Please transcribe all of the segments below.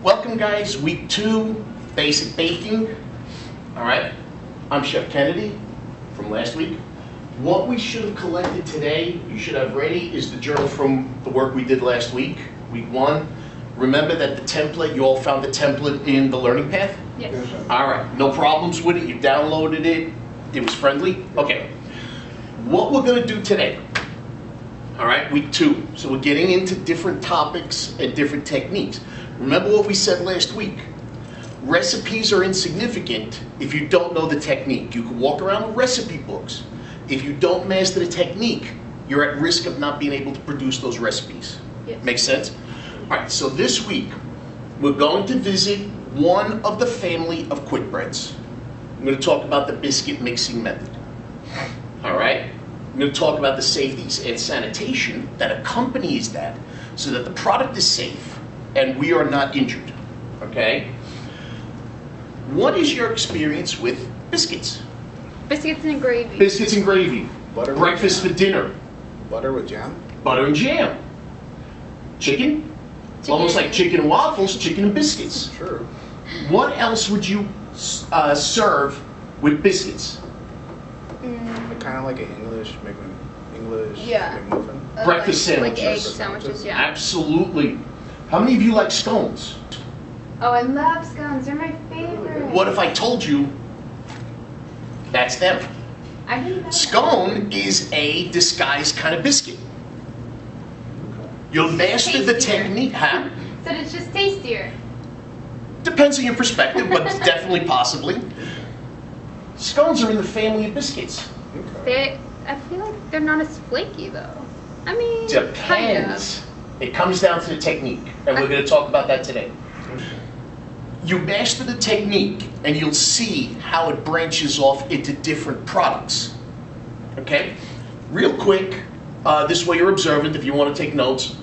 Welcome guys, week 2, basic baking. All right, I'm Chef Kennedy from last week. What we should have collected today, you should have ready, is the journal from the work we did last week, week 1. Remember that the template, you all found the template in the learning path? Yes. All right, no problems with it, you downloaded it, it was friendly? Okay. What we're gonna do today, all right, week 2. So we're getting into different topics and different techniques. Remember what we said last week. Recipes are insignificant if you don't know the technique. You can walk around with recipe books. If you don't master the technique, you're at risk of not being able to produce those recipes. Yes. Make sense? All right, so this week, we're going to visit one of the family of quick breads. I'm going to talk about the biscuit mixing method. All right? I'm going to talk about the safeties and sanitation that accompanies that so that the product is safe and we are not injured. Okay? What is your experience with biscuits? Biscuits and gravy. Biscuits and gravy. Butter with Breakfast for jam. dinner. Butter with jam? Butter and jam. Chicken? Almost like chicken and waffles, chicken and biscuits. Sure. What else would you serve with biscuits? Kind of like an English Yeah. McMuffin. Breakfast like sandwiches. egg sandwiches, yeah. Absolutely. How many of you like scones? Oh, I love scones. They're my favorite. What if I told you that's them? I didn't know. Scone is a disguised kind of biscuit. You'll master the Tastier. technique, huh? Said it's just tastier. Depends on your perspective, but definitely possibly. Scones are in the family of biscuits. I feel like they're not as flaky though. I mean, Depends. It comes down to the technique, and we're going to talk about that today. You master the technique, and you'll see how it branches off into different products. Okay? Real quick, this way you're observant if you want to take notes.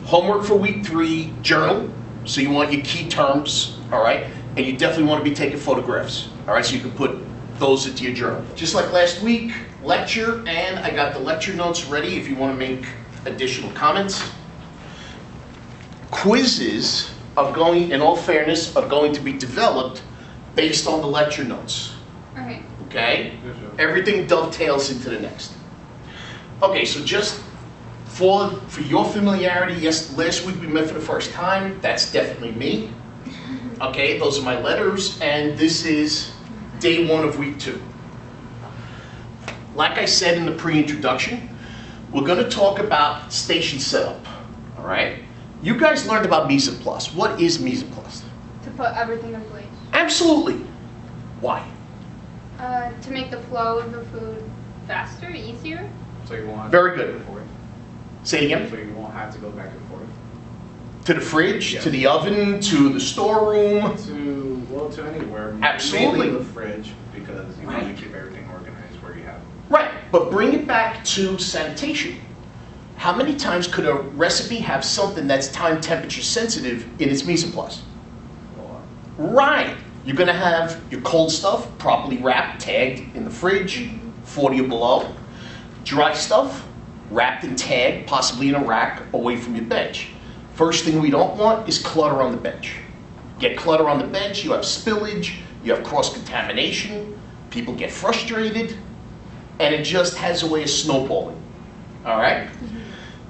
Homework for week 3, journal. So you want your key terms, all right? And you definitely want to be taking photographs, all right? So you can put those into your journal. Just like last week, lecture, and I got the lecture notes ready if you want to make additional comments. Quizzes are going, in all fairness, are going to be developed based on the lecture notes, Okay. okay? Everything dovetails into the next. Okay, so just for your familiarity, yes, last week we met for the first time. That's definitely me. Okay, those are my letters, and this is day 1 of week 2. Like I said in the pre-introduction, we're going to talk about station setup, all right? You guys learned about mise en place. What is mise en place? To put everything in place. Absolutely. Why? To make the flow of the food faster, easier. So you won't have Very to good. go back and forth. Say it again. So you won't have to go back and forth. To the fridge, Yeah. to the oven, to the storeroom. To anywhere. Absolutely. Mainly the fridge, because you want Right. to keep everything organized where you have it. Right, but bring it back to sanitation. How many times could a recipe have something that's time temperature sensitive in its mise en place? Right, you're gonna have your cold stuff properly wrapped, tagged in the fridge, 40 or below. Dry stuff, wrapped and tagged, possibly in a rack away from your bench. First thing we don't want is clutter on the bench. Get clutter on the bench, you have spillage, you have cross-contamination, people get frustrated, and it just has a way of snowballing. All right?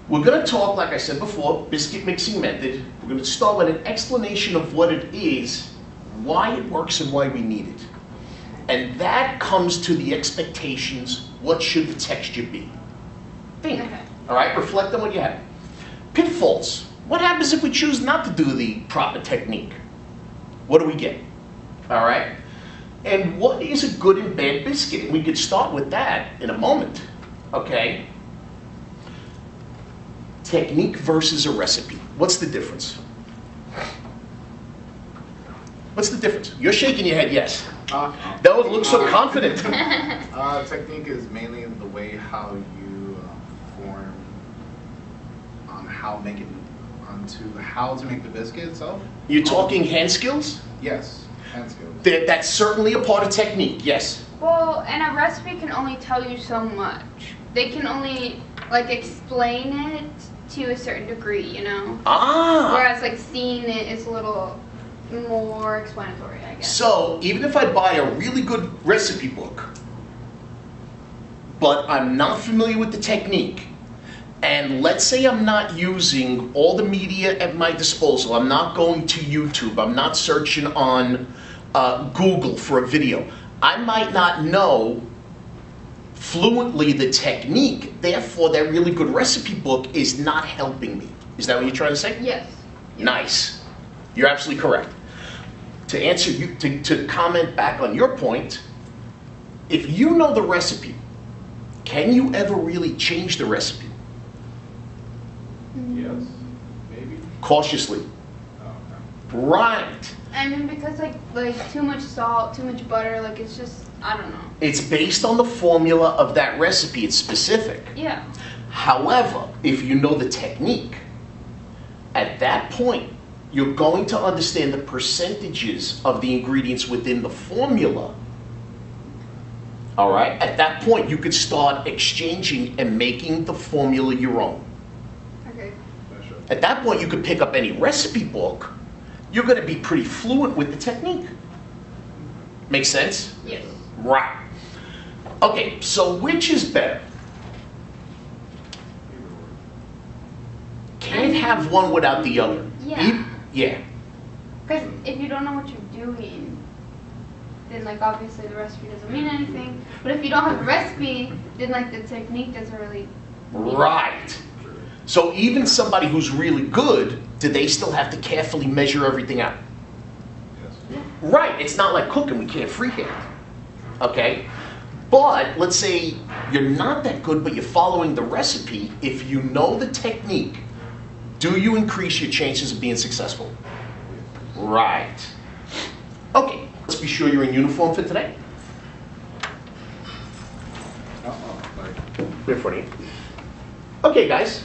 We're going to talk, like I said before, biscuit mixing method. We're going to start with an explanation of what it is, why it works, and why we need it. And that comes to the expectations, what should the texture be? Think. Okay. All right? Reflect on what you have. Pitfalls. What happens if we choose not to do the proper technique? What do we get? All right? And what is a good and bad biscuit? And we could start with that in a moment, okay? Technique versus a recipe. What's the difference? What's the difference? You're shaking your head, yes. That would look so confident. Technique is mainly the way how you form on how to make the biscuit itself. You're talking hand skills? Yes, hand skills. That's certainly a part of technique, yes. Well, and a recipe can only tell you so much. They can only like explain it to a certain degree, you know? Ah! Whereas like seeing it is a little more explanatory, I guess. So even if I buy a really good recipe book, but I'm not familiar with the technique, and let's say I'm not using all the media at my disposal, I'm not going to YouTube, I'm not searching on Google for a video, I might not know fluently the technique, therefore that really good recipe book is not helping me. Is that what you're trying to say? Yes. Nice. You're absolutely correct. To answer you, to comment back on your point, if you know the recipe, can you ever really change the recipe? Yes, maybe. Cautiously. Oh, Right. I mean, because like too much salt, too much butter, like it's just, I don't know. It's based on the formula of that recipe. It's specific. Yeah. However, if you know the technique, at that point, you're going to understand the percentages of the ingredients within the formula. All right? At that point, you could start exchanging and making the formula your own. Okay. okay. Sure. At that point, you could pick up any recipe book. You're going to be pretty fluent with the technique. Make sense? Yes. Right. Okay, so which is better? Can't have one without the other. Yeah. Yeah. Because if you don't know what you're doing, then like obviously the recipe doesn't mean anything. But if you don't have a recipe, then like the technique doesn't really mean Right. So even somebody who's really good, do they still have to carefully measure everything out? Yes. Right. It's not like cooking. We can't freehand. Okay? But let's say you're not that good, but you're following the recipe. If you know the technique, do you increase your chances of being successful? Right. Okay. Let's be sure you're in uniform for today. Like, Here in front of you. Okay, guys.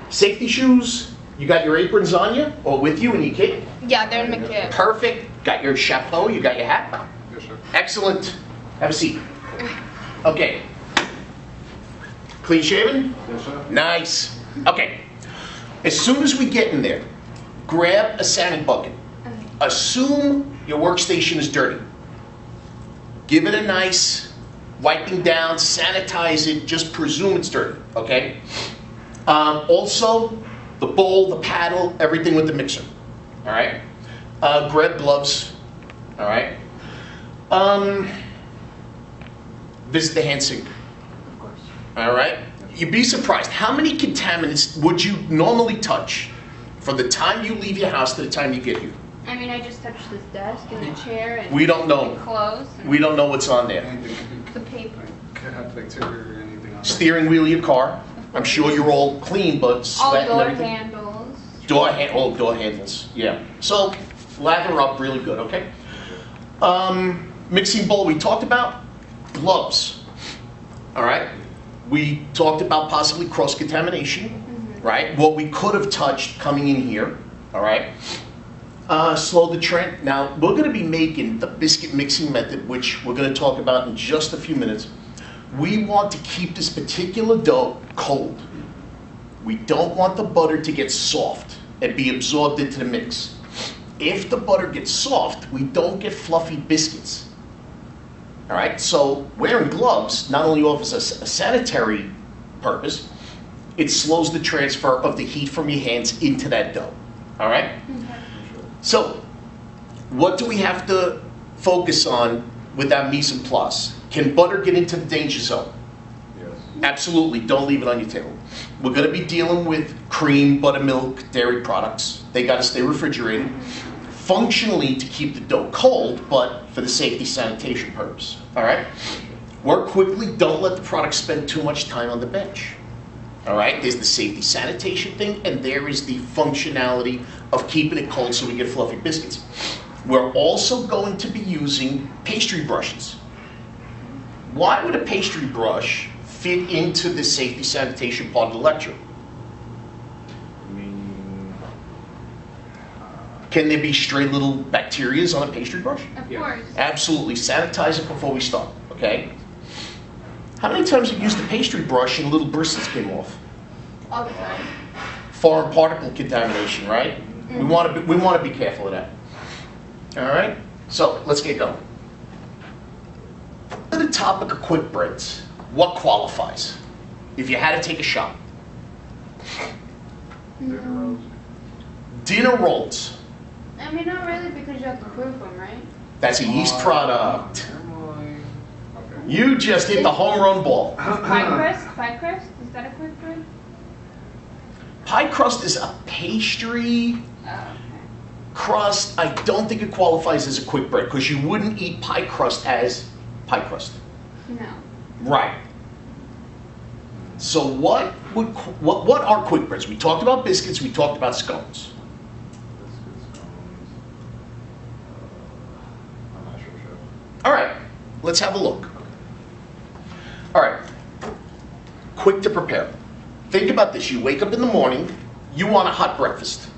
Safety shoes. You got your aprons on you or with you in your kit? Yeah, they're in the kit. Perfect. Got your chapeau. You got your hat. yes, sure. Excellent. Have a seat. Okay. Clean shaven? Yes, sir. Nice. Okay. As soon as we get in there, grab a sanding bucket. Assume your workstation is dirty. Give it a nice wiping down, sanitize it, just presume it's dirty, okay? Also, the bowl, the paddle, everything with the mixer, all right? Grab gloves, all right? Visit the hand sink, Of course. all right? You'd be surprised. How many contaminants would you normally touch from the time you leave your house to the time you get here? I mean, I just touched this desk and the chair and We don't know. the clothes and We don't know what's on there. Anything the paper. could have bacteria or anything on it. Steering wheel of your car. I'm sure you're all clean, but All sweat and door everything. handles. Door handles, yeah. So lather up really good, okay? Mixing bowl we talked about. Gloves, all right? We talked about possibly cross-contamination, right? What we could have touched coming in here, all right? Slow the trend. Now, we're going to be making the biscuit mixing method, which we're going to talk about in just a few minutes. We want to keep this particular dough cold. We don't want the butter to get soft and be absorbed into the mix. If the butter gets soft, we don't get fluffy biscuits. All right, so wearing gloves not only offers us a sanitary purpose, it slows the transfer of the heat from your hands into that dough. All right? So, what do we have to focus on with our mise en place? Can butter get into the danger zone? Yes. Absolutely, don't leave it on your table. We're going to be dealing with cream, buttermilk, dairy products. They got to stay refrigerated. Functionally to keep the dough cold, but for the safety sanitation purpose. All right? Work quickly, don't let the product spend too much time on the bench. All right? There's the safety sanitation thing, and there is the functionality of keeping it cold so we get fluffy biscuits. We're also going to be using pastry brushes. Why would a pastry brush fit into the safety sanitation part of the lecture? Meaning, Can there be stray little bacterias on a pastry brush? Of Yeah. course. Absolutely. Sanitize it before we start, okay? How many times have you used a pastry brush and little bristles came off? All the time. Foreign particle contamination, right? We want to be careful of that. All right, so let's get going. To the topic of quick breads, what qualifies? If you had to take a shot. Dinner rolls. Dinner rolls. I mean, not really, because you have to proof them, right? That's a yeast product. Okay. You just hit the home run ball. Pie crust, is that a quick bread? Pie crust is a pastry Oh, okay. crust. I don't think it qualifies as a quick bread because you wouldn't eat pie crust as pie crust. No. Right. So what are quick breads? We talked about biscuits, we talked about scones. Biscuits, scones. I'm not sure, Chef. All right, let's have a look. All right, quick to prepare. Think about this. You wake up in the morning, you want a hot breakfast.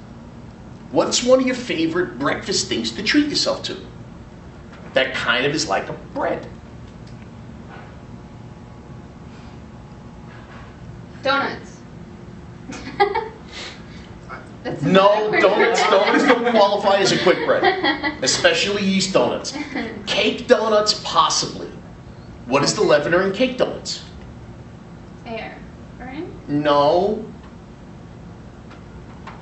What's one of your favorite breakfast things to treat yourself to? That kind of is like a bread. Donuts. That's No, not a quick donuts bread. don't qualify as a quick bread, especially yeast donuts. Cake donuts, possibly. What is the leavener in cake donuts? Air, right? No.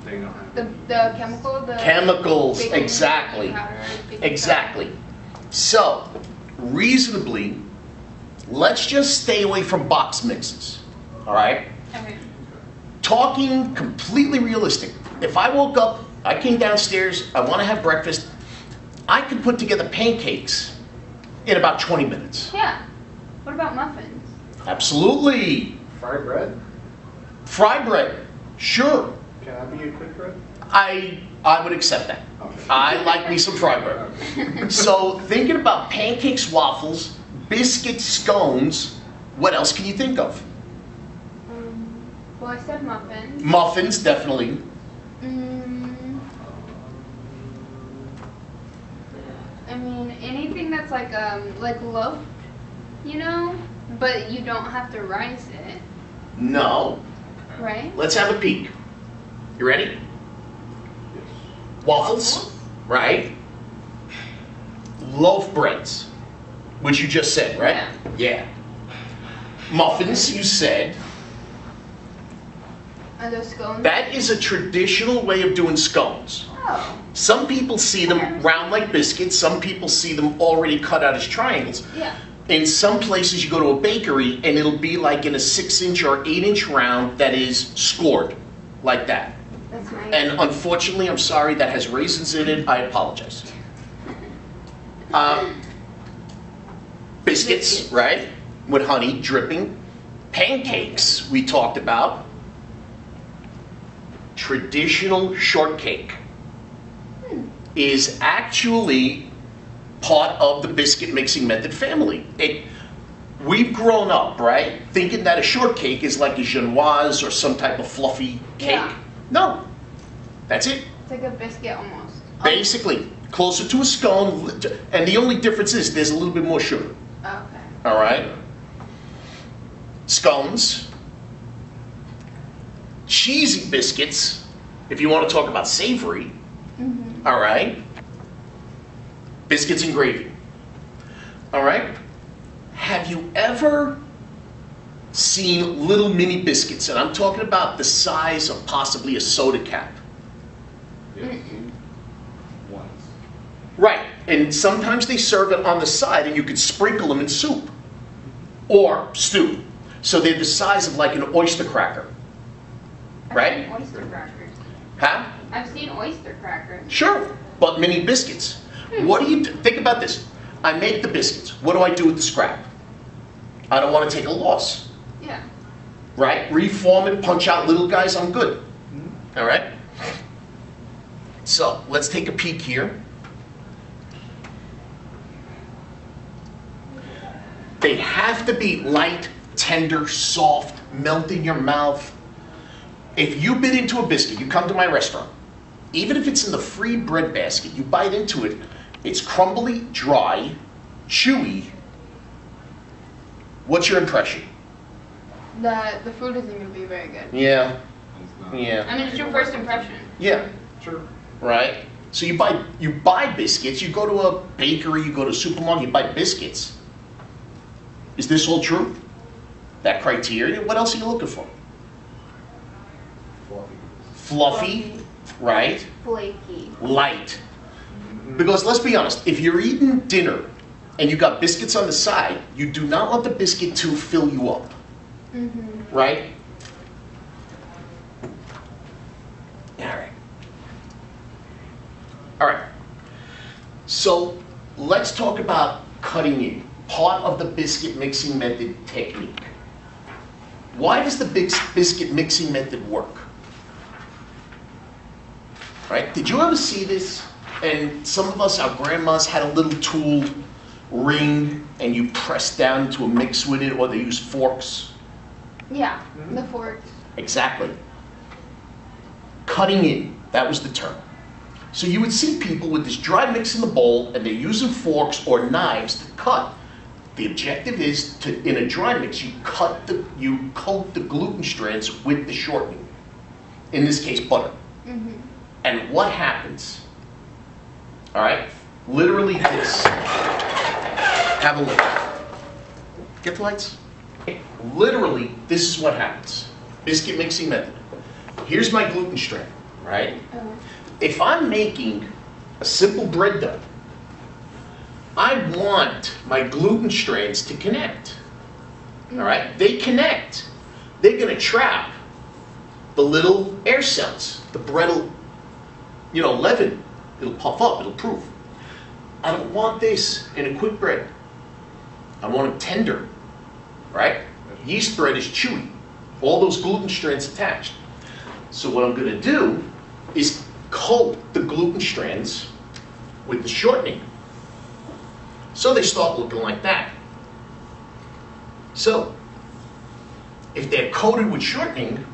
They don't have The chemical, the Chemicals, baking exactly. powder, baking Exactly. So, reasonably, let's just stay away from box mixes. All right? powder. Okay. Talking completely realistic. If I woke up, I came downstairs, I want to have breakfast, I could put together pancakes in about 20 minutes. Yeah. What about muffins? Absolutely. fried bread. Fry bread, sure. Can that be a quick bread? I would accept that. Okay. I like me some fry bread. So thinking about pancakes, waffles, biscuits, scones, what else can you think of? Well, I said muffins. Muffins, definitely. I mean, anything that's like loaf, you know, but you don't have to rice it, No. right? Let's have a peek. You ready? Waffles, right? Loaf breads, which you just said, right? Yeah. Muffins, you said. Are those scones? That is a traditional way of doing scones. Oh, Some people see them round like biscuits, some people see them already cut out as triangles. yeah. In some places you go to a bakery and it'll be like in a 6-inch or 8-inch round that is scored, like that. That's nice. And unfortunately, I'm sorry, that has raisins in it, I apologize. Biscuits, right? With honey dripping. Pancakes, we talked about. Traditional shortcake is actually part of the biscuit mixing method family. We've grown up, right, thinking that a shortcake is like a genoise or some type of fluffy cake. Yeah. No, that's it. It's like a biscuit almost. Basically, closer to a scone, and the only difference is there's a little bit more sugar. Oh, okay. All right? Scones. Cheesy biscuits, if you want to talk about savory. Mm-hmm. All right? Biscuits and gravy. All right? Have you ever seen little mini biscuits? And I'm talking about the size of possibly a soda cap. Yes. Once. Right. And sometimes they serve it on the side and you could sprinkle them in soup or stew. So they're the size of like an oyster cracker. Right? I've seen oyster crackers. Huh? I've seen oyster crackers. Sure. But mini biscuits. What do you do? Think about this. I make the biscuits. What do I do with the scrap? I don't want to take a loss. Yeah. Right? Reform it, punch out little guys, I'm good. All right? So let's take a peek here. They have to be light, tender, soft, melt in your mouth. If you bit into a biscuit, you come to my restaurant, even if it's in the free bread basket, you bite into it, it's crumbly, dry, chewy. What's your impression? The food isn't going to be very good. Yeah, It's not. yeah, I mean, it's your first impression. yeah, Sure. right? So you buy biscuits, you go to a bakery, you go to a supermarket, you buy biscuits. Is this all true? That criteria? What else are you looking for? Fluffy, right? Flaky. Light. Because let's be honest, if you're eating dinner and you got biscuits on the side, you do not want the biscuit to fill you up, right? All right. So let's talk about cutting in, part of the biscuit mixing method technique. Why does the biscuit mixing method work? Right? Did you ever see this? And some of us, our grandmas had a little tool ring and you press down to a mix with it, or they use forks. Yeah, the forks. Exactly. Cutting in, that was the term. So you would see people with this dry mix in the bowl and they're using forks or knives to cut. The objective is to, in a dry mix, you coat the gluten strands with the shortening. In this case, butter. And what happens? All right, literally this. Have a look. Get the lights. Literally, this is what happens. Biscuit mixing method. Here's my gluten strand, right? If I'm making a simple bread dough, I want my gluten strands to connect. All right, they connect. They're gonna trap the little air cells. The bread will, leaven. It'll puff up, it'll proof. I don't want this in a quick bread. I want it tender, right? Yeast bread is chewy. All those gluten strands attached. So what I'm gonna do is coat the gluten strands with the shortening. So they start looking like that. So, if they're coated with shortening,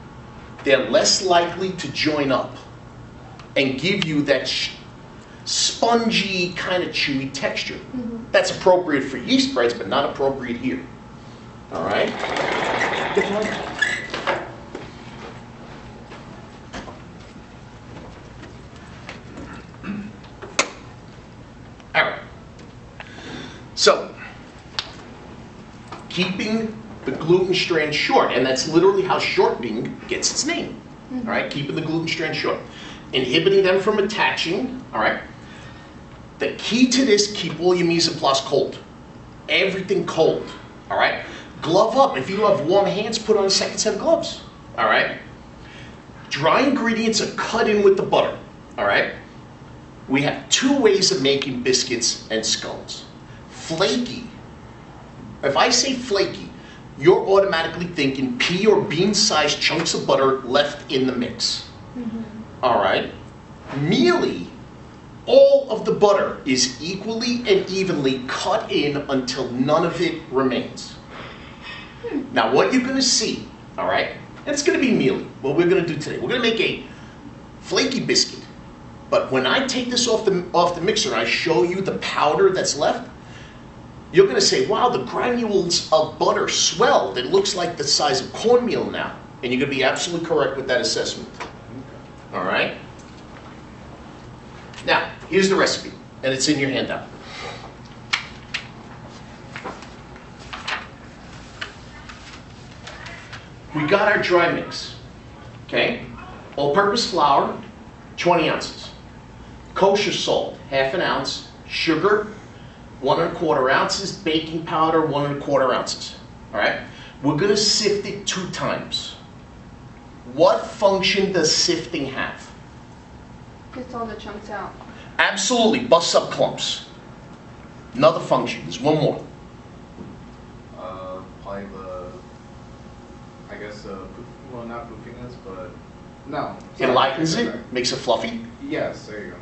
they're less likely to join up and give you that spongy, kind of chewy texture. That's appropriate for yeast breads, but not appropriate here. All right? Good one. All right. So, keeping the gluten strand short, and that's literally how shortening gets its name. All right, keeping the gluten strand short. Inhibiting them from attaching, all right? The key to this, keep all your mise en place cold. Everything cold, all right? Glove up. If you have warm hands, put on a second set of gloves, all right? Dry ingredients are cut in with the butter, all right? We have two ways of making biscuits and scones. Flaky. If I say flaky, you're automatically thinking pea or bean-sized chunks of butter left in the mix. All right? Mealy, all of the butter is equally and evenly cut in until none of it remains. Now what you're gonna see, all right, and it's gonna be mealy, what we're gonna do today. We're gonna make a flaky biscuit, but when I take this off the mixer and I show you the powder that's left, you're gonna say, wow, the granules of butter swelled. It looks like the size of cornmeal now. And you're gonna be absolutely correct with that assessment. All right? Now, here's the recipe, and it's in your handout. We got our dry mix, okay? All-purpose flour, 20 ounces. Kosher salt, ½ ounce. Sugar, 1 1/4 ounces. Baking powder, 1 1/4 ounces. All right? We're gonna sift it 2 times. What function does sifting have? Gets all the chunks out. Absolutely, busts up clumps. Another function, there's one more. Probably I guess, well, not poofiness, but no. It lightens it, makes it fluffy. Yes, there you go.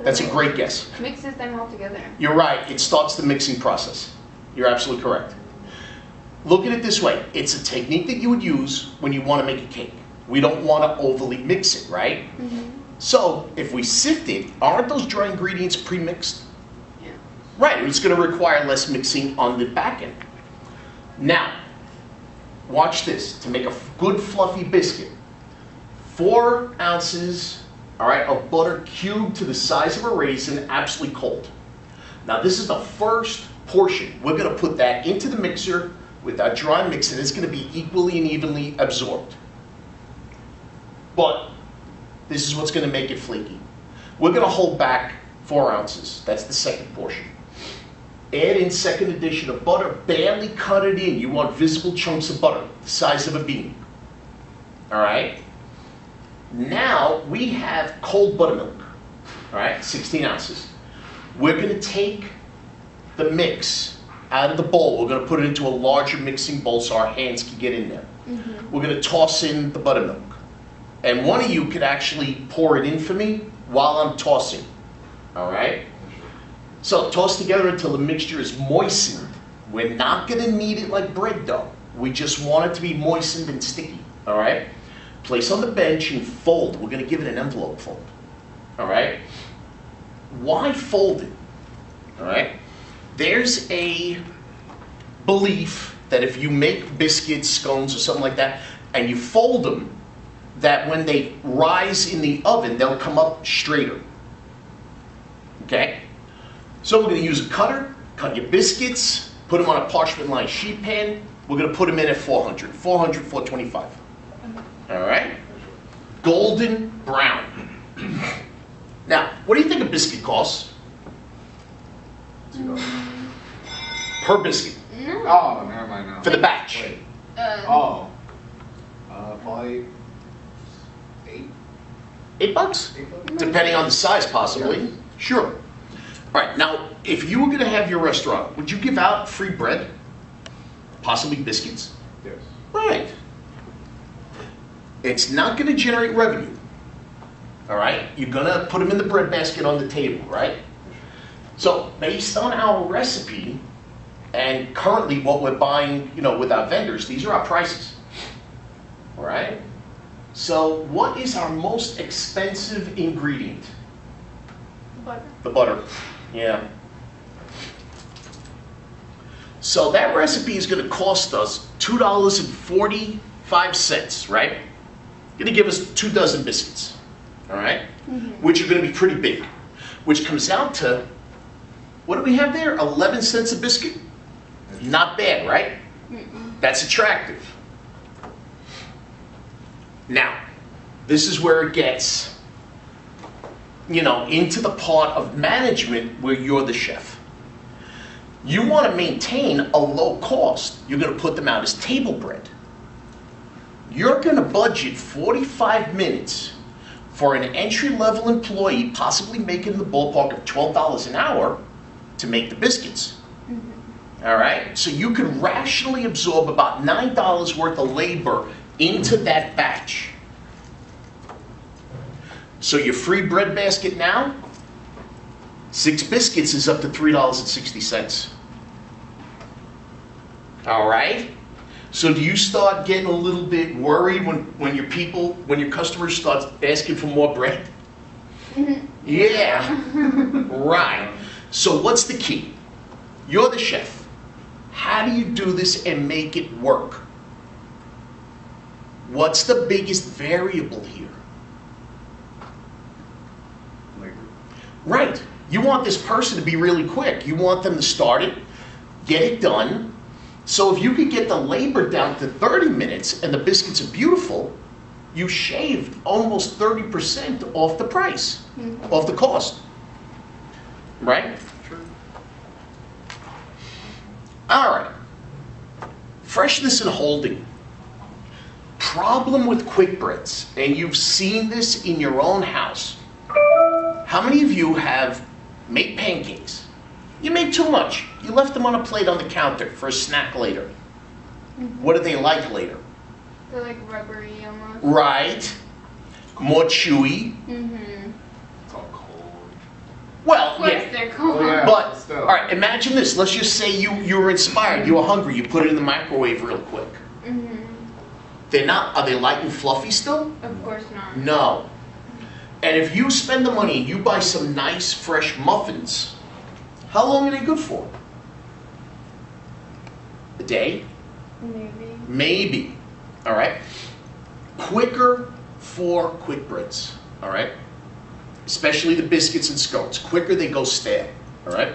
That's a great guess. Mixes them all together. You're right, it starts the mixing process. You're absolutely correct. Look at it this way. It's a technique that you would use when you want to make a cake. We don't want to overly mix it, right? So if we sift it, aren't those dry ingredients pre-mixed? Yeah. Right, it's going to require less mixing on the back end. Now, watch this. To make a good fluffy biscuit, 4 ounces, all right, of butter cubed to the size of a raisin, absolutely cold. Now this is the first portion. We're gonna put that into the mixer with our dry mix, and it's gonna be equally and evenly absorbed. But this is what's gonna make it flaky. We're gonna hold back 4 ounces. That's the second portion. Add in second addition of butter, barely cut it in. You want visible chunks of butter, the size of a bean. All right? Now we have cold buttermilk, all right, 16 ounces. We're gonna take the mix out of the bowl. We're gonna put it into a larger mixing bowl so our hands can get in there. We're gonna toss in the buttermilk. And one of you could actually pour it in for me while I'm tossing, all right? So toss together until the mixture is moistened. We're not gonna knead it like bread dough. We just want it to be moistened and sticky, all right? Place on the bench and fold. We're gonna give it an envelope fold, all right? Why fold it, all right? There's a belief that if you make biscuits, scones, or something like that, and you fold them, that when they rise in the oven, they'll come up straighter, okay? So we're gonna use a cutter, cut your biscuits, put them on a parchment-lined sheet pan. We're gonna put them in at 400, 425. All right? Golden brown. Now, what do you think a biscuit costs? Per biscuit, No. Oh, never mind now. for the batch. Wait. Uh, Probably 8. $8? $8? Depending on the size, possibly. Sure. All right, now, if you were gonna have your restaurant, would you give out free bread? Possibly biscuits? Yes. Right. It's not gonna generate revenue. All right? You're gonna put them in the bread basket on the table, right? So based on our recipe and currently what we're buying, with our vendors, these are our prices. All right? So what is our most expensive ingredient? butter. The butter. Yeah. So that recipe is going to cost us $2.45, right? Going to give us 2 dozen biscuits, all right? Which are going to be pretty big, which comes out to, what do we have there? 11 cents a biscuit? Not bad, right? That's attractive. Now, this is where it gets, into the part of management where you're the chef. You want to maintain a low cost. You're going to put them out as table bread. You're going to budget 45 minutes for an entry-level employee, possibly making the ballpark of $12 an hour, to make the biscuits. All right? So you could rationally absorb about $9 worth of labor into that batch. So your free bread basket now, 6 biscuits is up to $3.60. All right? So do you start getting a little bit worried when your customers start asking for more bread? Yeah, right. So what's the key? You're the chef. How do you do this and make it work? What's the biggest variable here? Labor. Right. You want this person to be really quick. You want them to start it, get it done. So if you could get the labor down to 30 minutes and the biscuits are beautiful, you shaved almost 30% off the price, off the cost. Right? True. All right. Freshness and holding. Problem with quick breads, and you've seen this in your own house. How many of you have made pancakes? You made too much. You left them on a plate on the counter for a snack later. What are they like later? They're like rubbery almost. Right. More chewy. It's all cold. Well, Of course yeah. they're cold. Oh, yeah. But, Still. all right, imagine this. Let's just say you were inspired, you were hungry, you put it in the microwave real quick. Are they light and fluffy still? Of course not. No. And if you spend the money and you buy some nice fresh muffins, how long are they good for? A day? Maybe. Maybe. All right? Quicker for quick breads. All right? especially the biscuits and scones. Quicker they go stale, all right?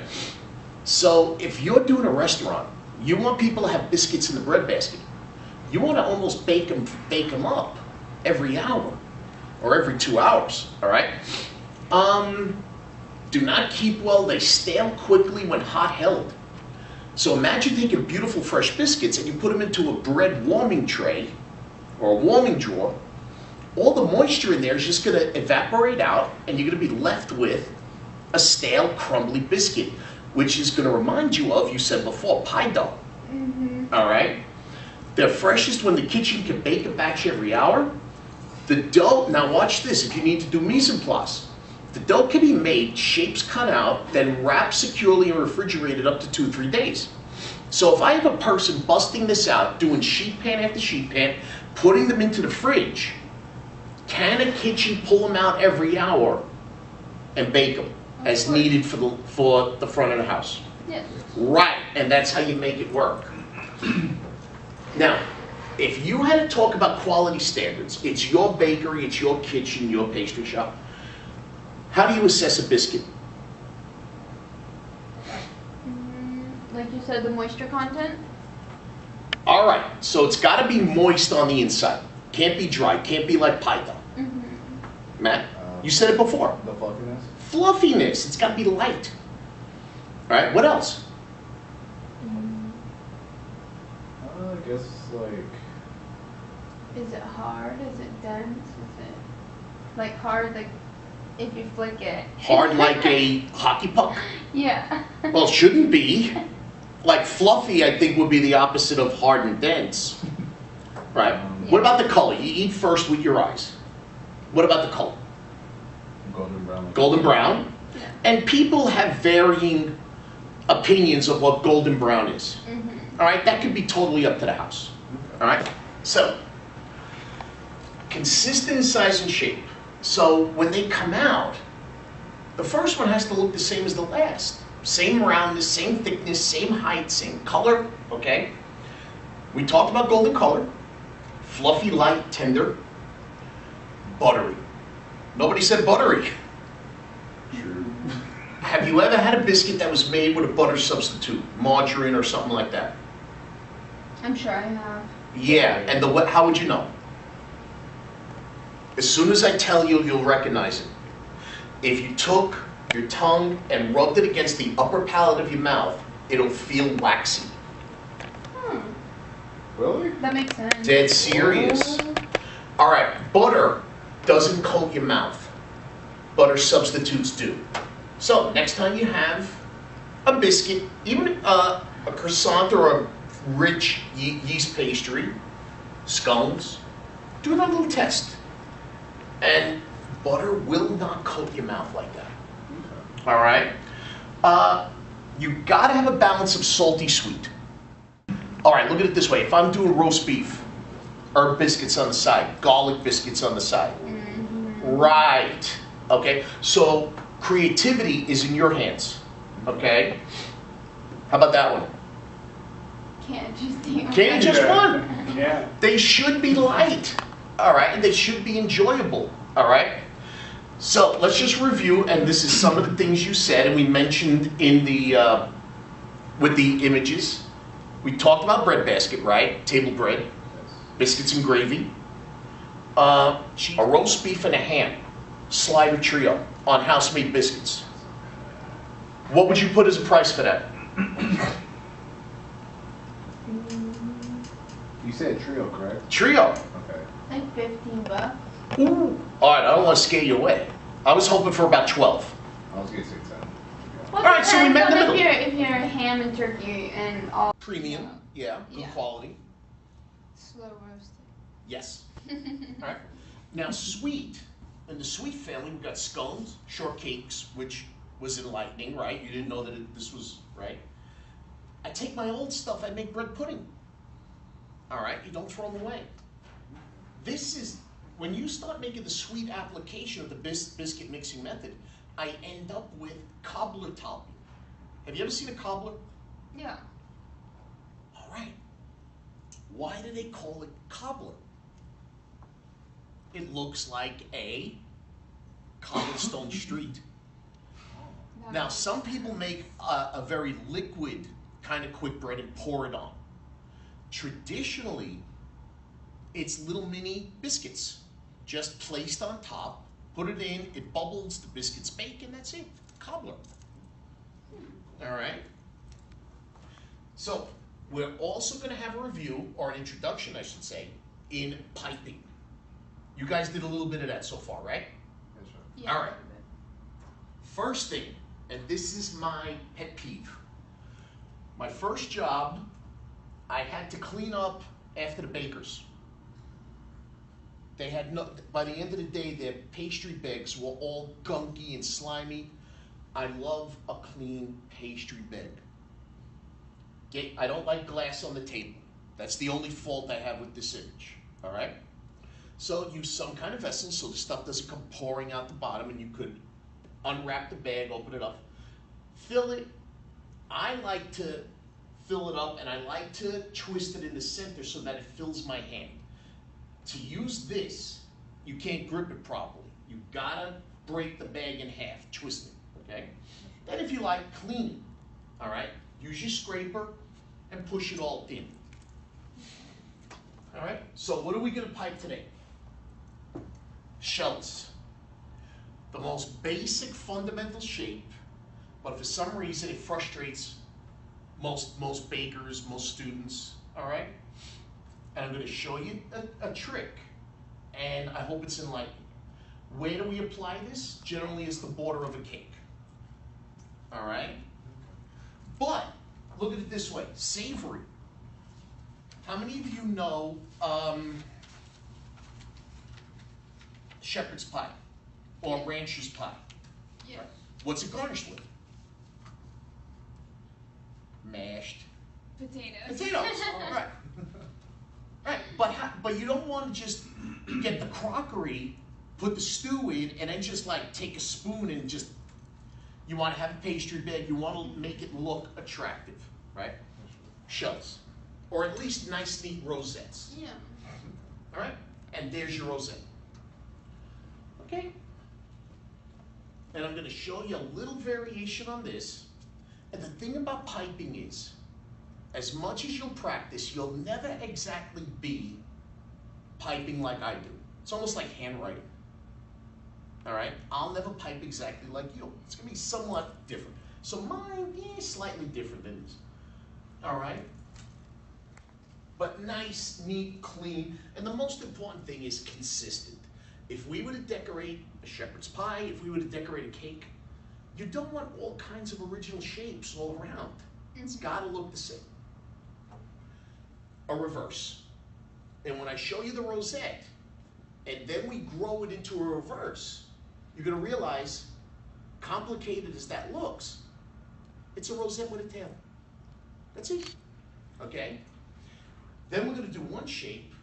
So if you're doing a restaurant, you want people to have biscuits in the bread basket. You want to almost bake them up every hour or every 2 hours, all right? Do not keep well, they stale quickly when hot held. So imagine taking beautiful fresh biscuits and you put them into a bread warming tray or a warming drawer. All the moisture in there is just going to evaporate out and you're going to be left with a stale, crumbly biscuit, which is going to remind you of, you said before, pie dough. All right? They're freshest when the kitchen can bake a batch every hour. The dough, now watch this, if you need to do mise en place. The dough can be made, shapes cut out, then wrapped securely and refrigerated up to 2-3 days. So if I have a person busting this out, doing sheet pan after sheet pan, putting them into the fridge, can a kitchen pull them out every hour and bake them as needed for the front of the house? Yes. Right, and that's how you make it work. Now, if you had to talk about quality standards, it's your bakery, it's your kitchen, your pastry shop. How do you assess a biscuit? Like you said, the moisture content? All right, so it's got to be moist on the inside. Can't be dry, can't be like pie dough. Matt, you said it before. The fluffiness? Fluffiness, it's got to be light. All right, what else? I guess like Is it hard? Is it dense? Is it like hard, like if you flick it? Hard like a hockey puck? Yeah. Well, it shouldn't be. Like fluffy, I think would be the opposite of hard and dense. Right? What about the color? You eat first with your eyes. What about the color? golden brown. Golden brown. Yeah. And people have varying opinions of what golden brown is. All right? That could be totally up to the house. All right? So, consistent in size and shape. So when they come out, the first one has to look the same as the last. Same roundness, same thickness, same height, same color, okay? We talked about golden color, fluffy, light, tender, buttery. Nobody said buttery. True. Have you ever had a biscuit that was made with a butter substitute, margarine or something like that? I'm sure I have. Yeah, and how would you know? As soon as I tell you, you'll recognize it. If you took your tongue and rubbed it against the upper palate of your mouth, it'll feel waxy. Really? That makes sense. Dead serious. All right, butter doesn't coat your mouth. Butter substitutes do. So next time you have a biscuit, even a croissant or a rich yeast pastry, scones, do that little test. And butter will not coat your mouth like that. All right? You gotta have a balance of salty sweet. All right, look at it this way. If I'm doing roast beef, herb biscuits on the side, garlic biscuits on the side. Right. Okay, so creativity is in your hands. Okay? How about that one? Can't just think. Can't just one. Yeah. They should be light. All right, and they should be enjoyable. All right? So let's just review, and this is some of the things you said, and we mentioned in the, with the images. We talked about bread basket, right? Table bread, biscuits and gravy, a roast beef and a ham, slider trio on house-made biscuits. What would you put as a price for that? You said trio, correct? Trio. Okay. Like $15. Ooh. All right, I don't want to scare you away. I was hoping for about 12. I was gonna say 10. Well, All right, so we met in the depends middle. on if you're ham and turkey and all. Premium, yeah, good Yeah. quality. Slow roasted. Yes. All right. Now, sweet. In the sweet family, we've got scones, shortcakes, which was enlightening, right? You didn't know that this was, right? I take my old stuff, I make bread pudding. All right, you don't throw them away. This is, when you start making the sweet application of the biscuit mixing method, I end up with cobbler topping. Have you ever seen a cobbler? Yeah. All right. Why do they call it cobbler? It looks like a cobblestone street. That Now, would- some people make a very liquid kind of quick bread and pour it on. Traditionally, it's little mini biscuits, just placed on top, put it in, it bubbles, the biscuits bake, and that's it. Cobbler. All right? So, we're also going to have a review, or an introduction, I should say, in piping. You guys did a little bit of that so far, right? Yes, sir. Yeah, All right. a little bit. First thing, and this is my pet peeve. My first job, I had to clean up after the bakers. They had no, by the end of the day, their pastry bags were all gunky and slimy. I love a clean pastry bag. I don't like glass on the table. That's the only fault I have with this image, all right? So use some kind of vessel so the stuff doesn't come pouring out the bottom, and you could unwrap the bag, open it up, fill it. I like to fill it up, and I like to twist it in the center so that it fills my hand. To use this, you can't grip it properly. You gotta break the bag in half, twist it, okay? Then if you like, clean it, all right? Use your scraper and push it all in. All right, so what are we gonna pipe today? Shells. The most basic fundamental shape, but for some reason it frustrates most bakers, most students, all right? And I'm gonna show you a trick, and I hope it's enlightening. Where do we apply this? Generally it's the border of a cake, all right? But, look at it this way, savory. How many of you know shepherd's pie or rancher's pie? Yeah. What's it garnished with? Mashed Potatoes. potatoes. Right. Right. But you don't want to just get the crockery, put the stew in, and then just like take a spoon and just. You want to have a pastry bag. You want to make it look attractive, right? Shells, or at least nice, neat rosettes. Yeah. All right. And there's your rosette. Okay. And I'm going to show you a little variation on this. And the thing about piping is, as much as you'll practice, you'll never exactly be piping like I do. It's almost like handwriting. All right? I'll never pipe exactly like you. It's going to be somewhat different. So mine is slightly different than this. All right? But nice, neat, clean. And the most important thing is consistent. If we were to decorate a shepherd's pie, if we were to decorate a cake, you don't want all kinds of original shapes all around. It's got to look the same. A reverse. And when I show you the rosette, and then we grow it into a reverse, you're going to realize, complicated as that looks, it's a rosette with a tail. That's it. Okay? Then we're going to do one shape,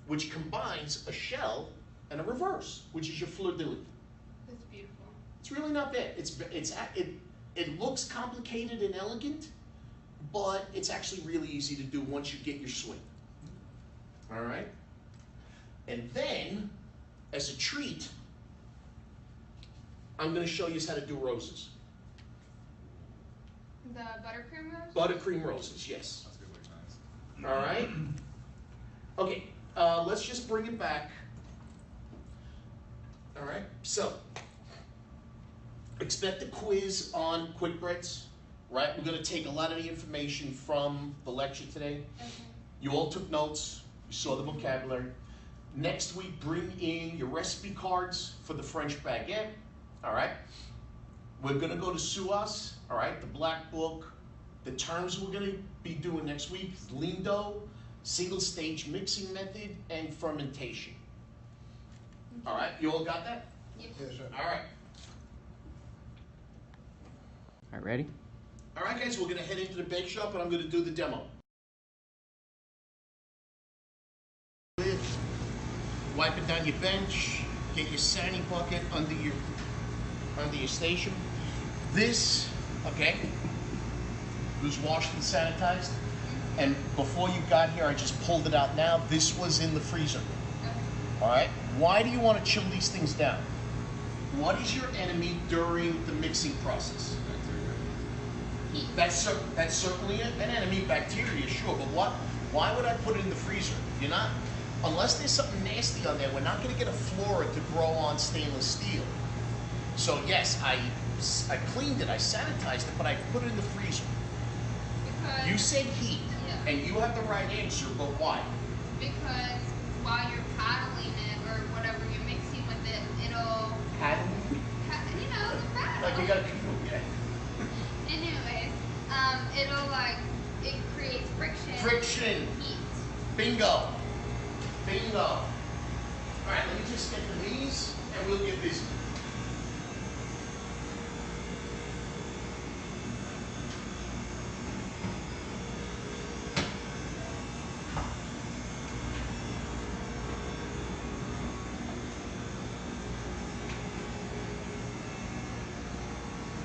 which combines a shell and a reverse, which is your fleur-de-lis. That's beautiful. It's really not bad. It looks complicated and elegant, but it's actually really easy to do once you get your swing. All right? And then, as a treat, I'm going to show you how to do roses. The buttercream rose? Buttercream roses, yes. That's good, nice. All right? Okay, let's just bring it back. All right, so expect a quiz on quick breads, right? We're going to take a lot of the information from the lecture today. Okay. You all took notes, you saw the vocabulary. Next week, bring in your recipe cards for the French baguette, all right? We're going to go to SUAS, all right, the black book. The terms we're going to be doing next week is lean dough, single stage mixing method, and fermentation. All right, you all got that? Yes. Yeah, sure. All right. All right, ready? All right, guys, we're going to head into the bake shop, and I'm going to do the demo. Wipe it down your bench. Get your sani bucket under your station. This, okay, was washed and sanitized. And before you got here, I just pulled it out now. This was in the freezer. Okay. All right. Why do you want to chill these things down? What is your enemy during the mixing process? Heat. That's certainly an enemy, bacteria, sure, but why would I put it in the freezer? You're not, unless there's something nasty on there, we're not gonna get a flora to grow on stainless steel. So yes, I cleaned it, I sanitized it, but I put it in the freezer. Because You said heat, Yeah. and you have the right answer, but why? Because while you're paddling it or whatever you're mixing with it, it'll, you know, the paddle. Like you got a canoe, yeah. Anyways, it'll like, it creates friction. Friction, Heat. bingo, bingo. All right, let me just get to these, and we'll get busy.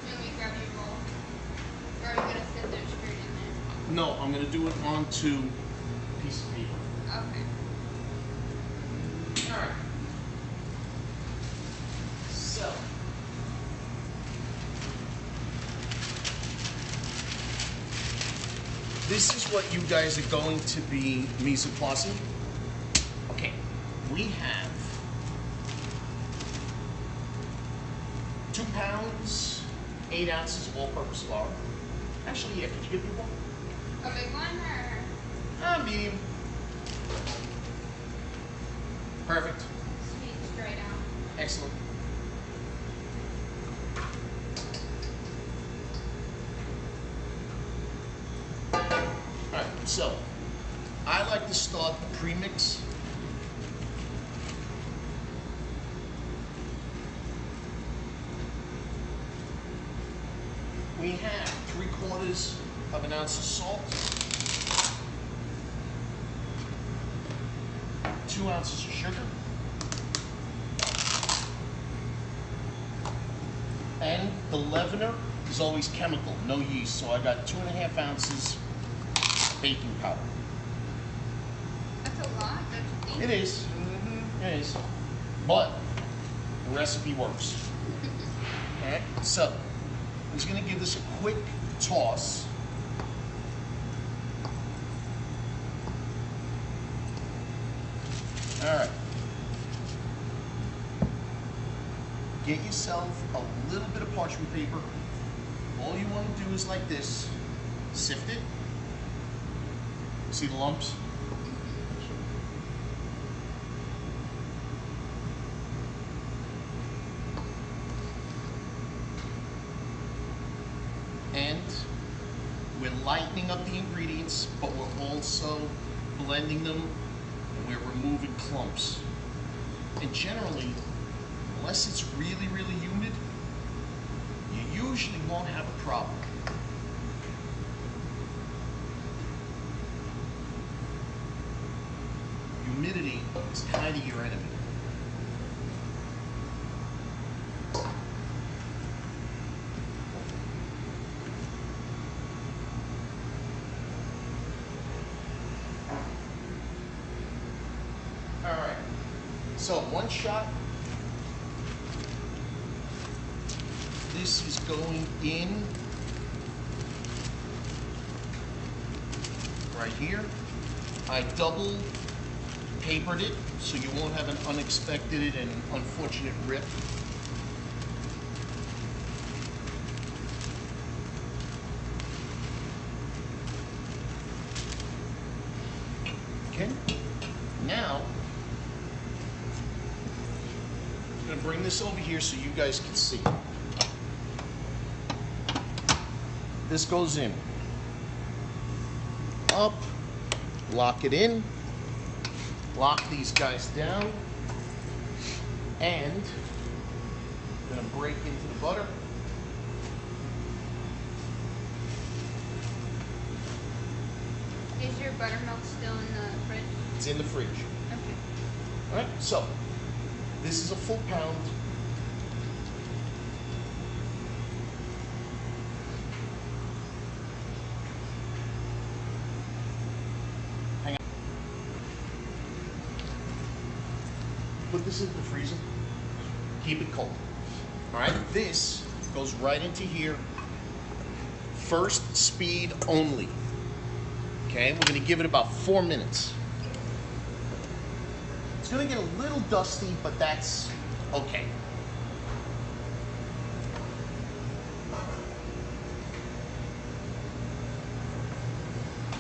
Let me grab your bowl. Or are you gonna sit there straight in No, I'm gonna do it onto a piece of paper. there? Okay. All right. So. This is what you guys are going to be mise en placing. Okay, we have 2 pounds, 8 ounces of all-purpose flour. Actually, yeah, could you give me one? A big one or Medium. Perfect. sweet straight out? Excellent. Alright, so I like to start the premix. We have 3/4 of an ounce of salt, 2 ounces of sugar, and the leavener is always chemical, no yeast. So I got 2.5 ounces baking powder. That's a lot, don't you think? It is. It is. But the recipe works. Alright, so I'm just gonna give this a quick toss. Alright. Get yourself a little bit of parchment paper. All you want to do is like this. Sift it. See the lumps? And we're lightening up the ingredients, but we're also blending them and we're removing clumps. And generally, unless it's really, really humid, you usually won't have a problem. Humidity is kind of your enemy. All right, so one shot. This is going in right here. I double papered it so you won't have an unexpected and unfortunate rip. Okay, now I'm gonna bring this over here so you guys can see. This goes in. Up, lock it in, lock these guys down, and I'm gonna break into the butter. Is your buttermilk still in the fridge? It's in the fridge. Okay. All right, so this is a full pound. Hang on. Put this in the freezer. Keep it cold. All right, this goes right into here. First speed only. Okay, we're gonna give it about 4 minutes. It's gonna get a little dusty, but that's okay.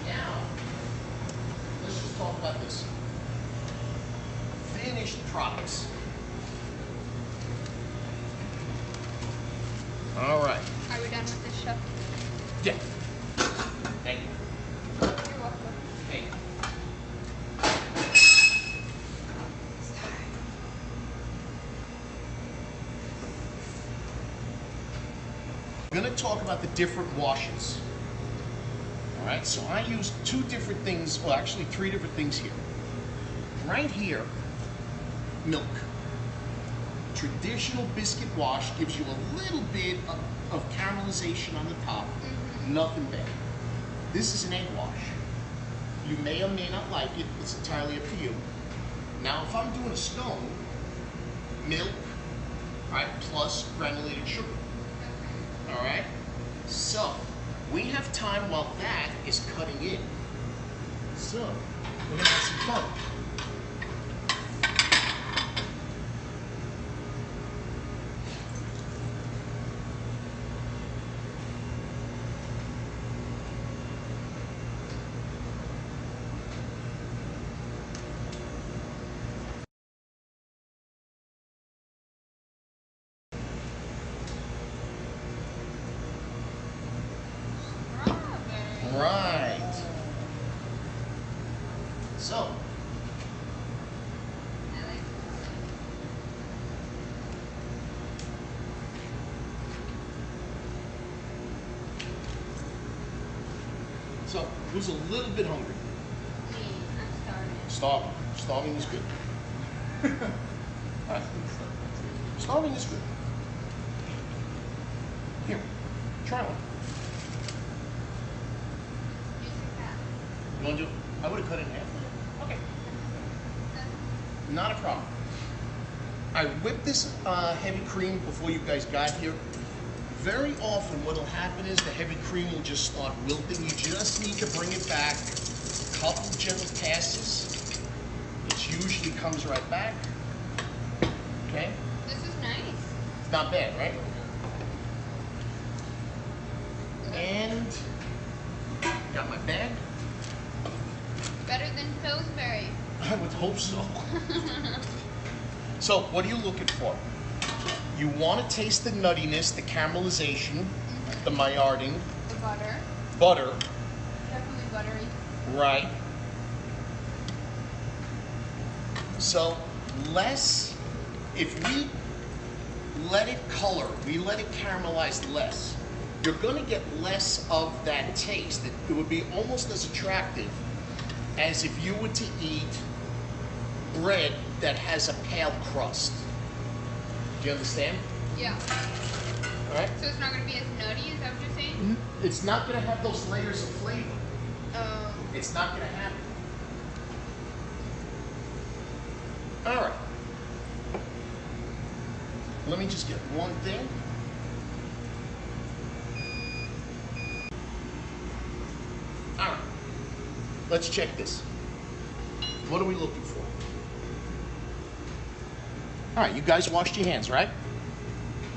Now, let's just talk about this. Finished products. All right. Are we done with this show? Yeah. Thank you. You're welcome. Thank you. We're going to talk about the different washes. All right, so I use 2 different things, well, actually 3 different things here. Right here, milk. Traditional biscuit wash gives you a little bit of caramelization on the top, nothing bad. This is an egg wash. You may or may not like it, it's entirely up to you. Now, if I'm doing a scone, milk, all right, plus granulated sugar. All right, so we have time while that is cutting in. So we're gonna have some fun. Strawberry. Right. So, I like so who's a little bit hungry? me. I'm starving. Starving. Starving is good. All right. Starving is good. Here, try one. You took that. You want to do it? I would have cut it in half. Okay. Not a problem. I whipped this heavy cream before you guys got here. Very often what will happen is the heavy cream will just start wilting. You just need to bring it back. A couple gentle passes. It usually comes right back. Okay? This is nice. It's not bad, right? And got my bag. Better than Pillsbury. I would hope so. So, what are you looking for? You want to taste the nuttiness, the caramelization, the maillarding, The butter. butter, Definitely buttery. right? So, less, if we let it color, we let it caramelize less, you're going to get less of that taste. It would be almost as attractive as if you were to eat bread that has a pale crust. Do you understand? Yeah. All right? So it's not going to be as nutty, is that what you're saying? It's not going to have those layers of flavor. Oh. It's not going to happen. All right. Let me just get one thing. All right. Let's check this. What are we looking for? All right, you guys washed your hands, right?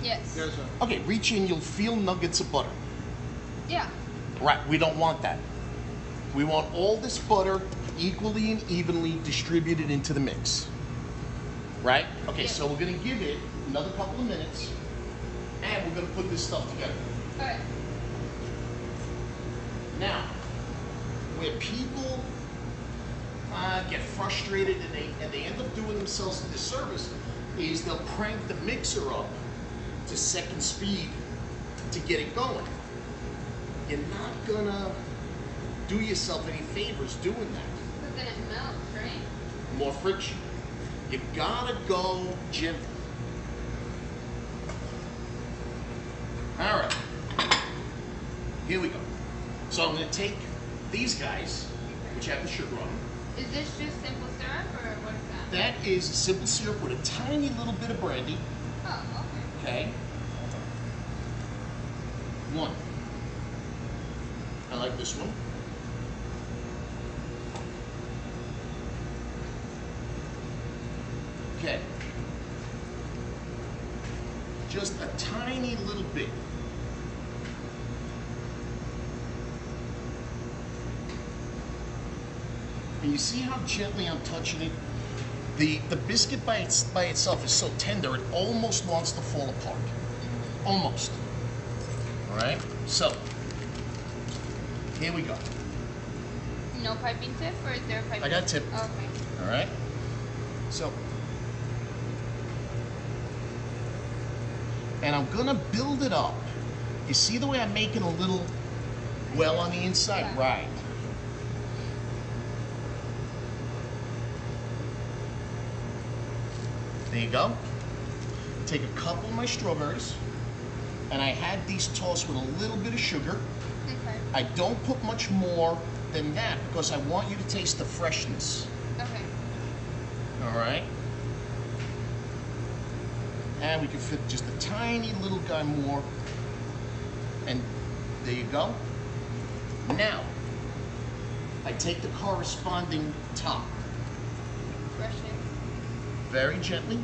Yes. Yes, sir. Okay, reach in, you'll feel nuggets of butter. Yeah. Right, we don't want that. We want all this butter equally and evenly distributed into the mix. Right? Okay, Yeah. so we're gonna give it another couple of minutes and we're gonna put this stuff together. Alright. Now, where people get frustrated and they end up doing themselves a disservice is they'll crank the mixer up to second speed to get it going. You're not gonna do yourself any favors doing that. But then it melts, right? More friction. You gotta go gentle. All right, here we go. So I'm gonna take these guys, which have the sugar on them. Is this just simple syrup or what is that? That is simple syrup with a tiny little bit of brandy, Oh, okay? one. I like this one. Okay. Just a tiny little bit. And you see how gently I'm touching it? The biscuit by itself is so tender, it almost wants to fall apart. Almost. All right? So, here we go. No piping tip, or is there a piping? I got a tip. Okay. All right? So, and I'm gonna build it up. You see the way I'm making a little well on the inside? Yeah. Right. There you go. Take a couple of my strawberries, and I had these tossed with a little bit of sugar. Okay. I don't put much more than that because I want you to taste the freshness. Okay. All right? And we can fit just a tiny little guy more. And there you go. Now, I take the corresponding top Brush it. very gently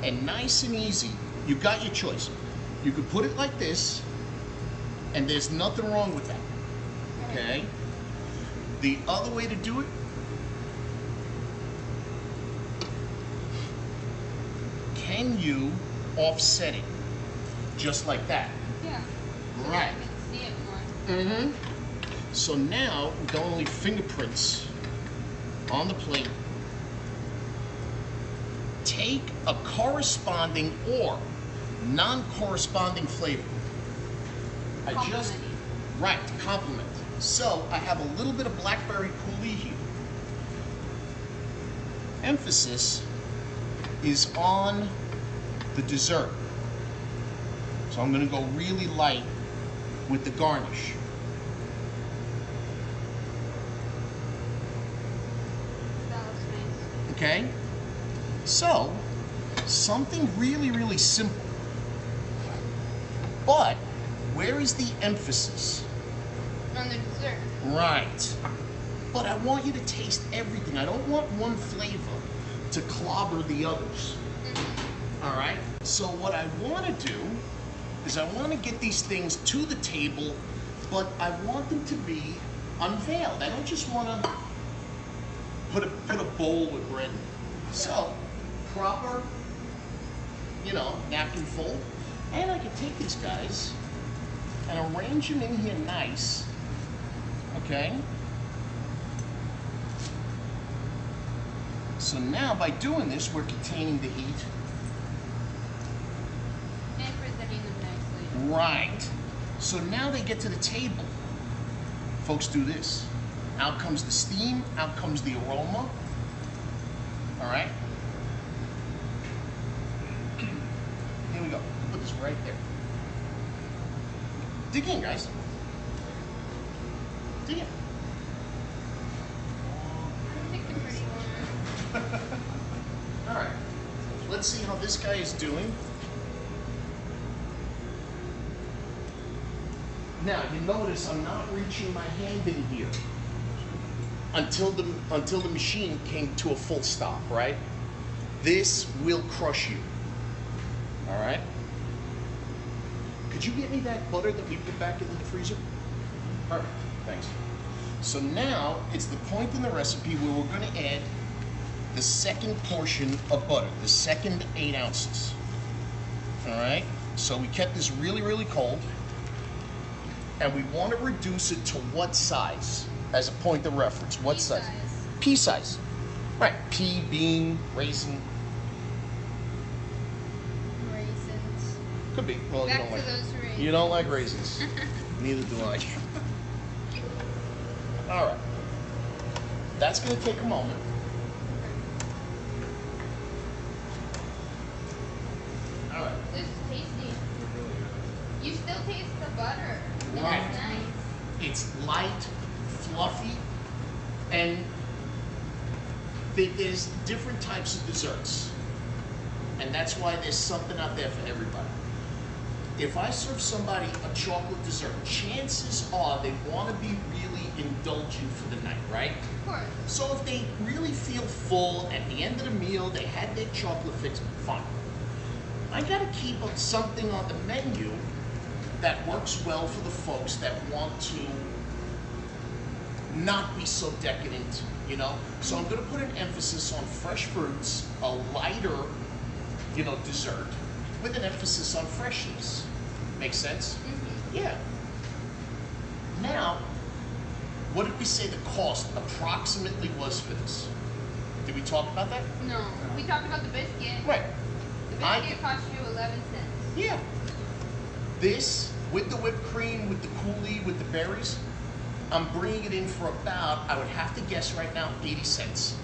and nice and easy. You got your choice. You could put it like this, and there's nothing wrong with that. Okay? The other way to do it, can you offset it just like that? Yeah. So Right. that I can see it more. Mm-hmm. So now, with only fingerprints on the plate, take a corresponding or non-corresponding flavor. I just, Complimenting. right, to complement. So I have a little bit of blackberry coulis here. Emphasis is on the dessert. So I'm gonna go really light with the garnish. That looks nice. Okay? So, something really, really simple. But, where is the emphasis? On the dessert. Right. But I want you to taste everything. I don't want one flavor to clobber the others. All right? So what I want to do is I want to get these things to the table, but I want them to be unveiled. I don't just want to put a bowl with bread in it. So, proper, napkin fold. And I can take these guys and arrange them in here nice. Okay? So now by doing this, we're containing the heat. And presenting them nicely. Right. So now they get to the table. Folks, do this. Out comes the steam, out comes the aroma. All right? Here we go. Put this right there. Dig in, guys. Dig in. Pick the pretty one. All right. Let's see how this guy is doing. Now, you notice I'm not reaching my hand in here until the machine came to a full stop, right? This will crush you. All right? Could you get me that butter that we put back into the freezer? Perfect. Thanks. So now it's the point in the recipe where we're going to add the second portion of butter, the second 8 ounces. All right? So we kept this really, really cold. And we want to reduce it to what size as a point of reference? What Pea size? size. Pea size. Right. Pea, bean, raisin. Raisins. Could be. Well, Back you don't to like those raisins. You don't like raisins. Neither do I. All right. That's going to take a moment. All right. This is tasty. You still taste the butter. And Right. It's nice. It's light, fluffy, and there's different types of desserts. And that's why there's something out there for everybody. if I serve somebody a chocolate dessert, chances are they want to be really indulgent for the night, right? Of course. So if they really feel full at the end of the meal, they had their chocolate fix, fine. I gotta keep up something on the menu that works well for the folks that want to not be so decadent, you know? So I'm gonna put an emphasis on fresh fruits, a lighter, you know, dessert, with an emphasis on freshness. Make sense? Mm-hmm. Yeah. Now, what did we say the cost approximately was for this? Did we talk about that? No, we talked about the biscuit. Right. The biscuit cost you 11 cents. Yeah. This, with the whipped cream, with the coulis, with the berries, I'm bringing it in for about, I would have to guess right now, 80 cents.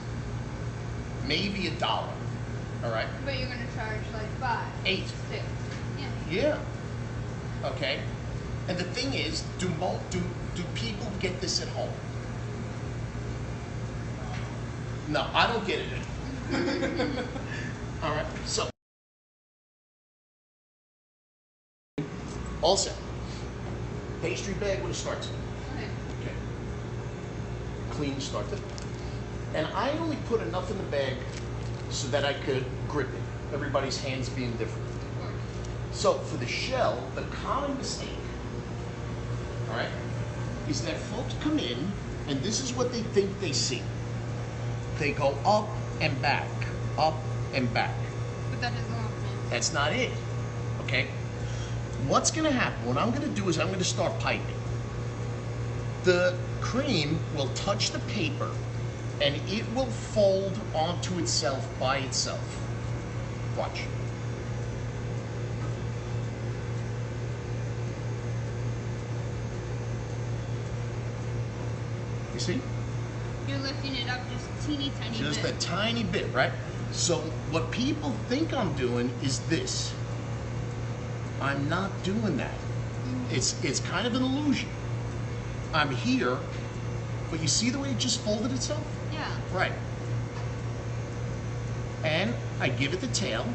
Maybe $1. All right? But you're gonna charge like 5, 8. 6. Yeah. Yeah. Okay. And the thing is, do people get this at home? No, I don't get it. All right. So, all set. Pastry bag with a start to it. Okay. Okay. Clean start to it. And I only put enough in the bag so that I could grip it. Everybody's hands being different. Of course. So for the shell, the common mistake, all right, is that folks come in and this is what they think they see. They go up and back, up and back. But that doesn't happen. That's not it, okay? What's gonna happen, what I'm gonna do is I'm gonna start piping. The cream will touch the paper and it will fold onto itself by itself. Watch. You see? You're lifting it up just teeny tiny Just a bit. tiny bit, right? So what people think I'm doing is this. I'm not doing that. It's kind of an illusion. I'm here, but you see the way it just folded itself? Yeah. Right. And I give it the tail.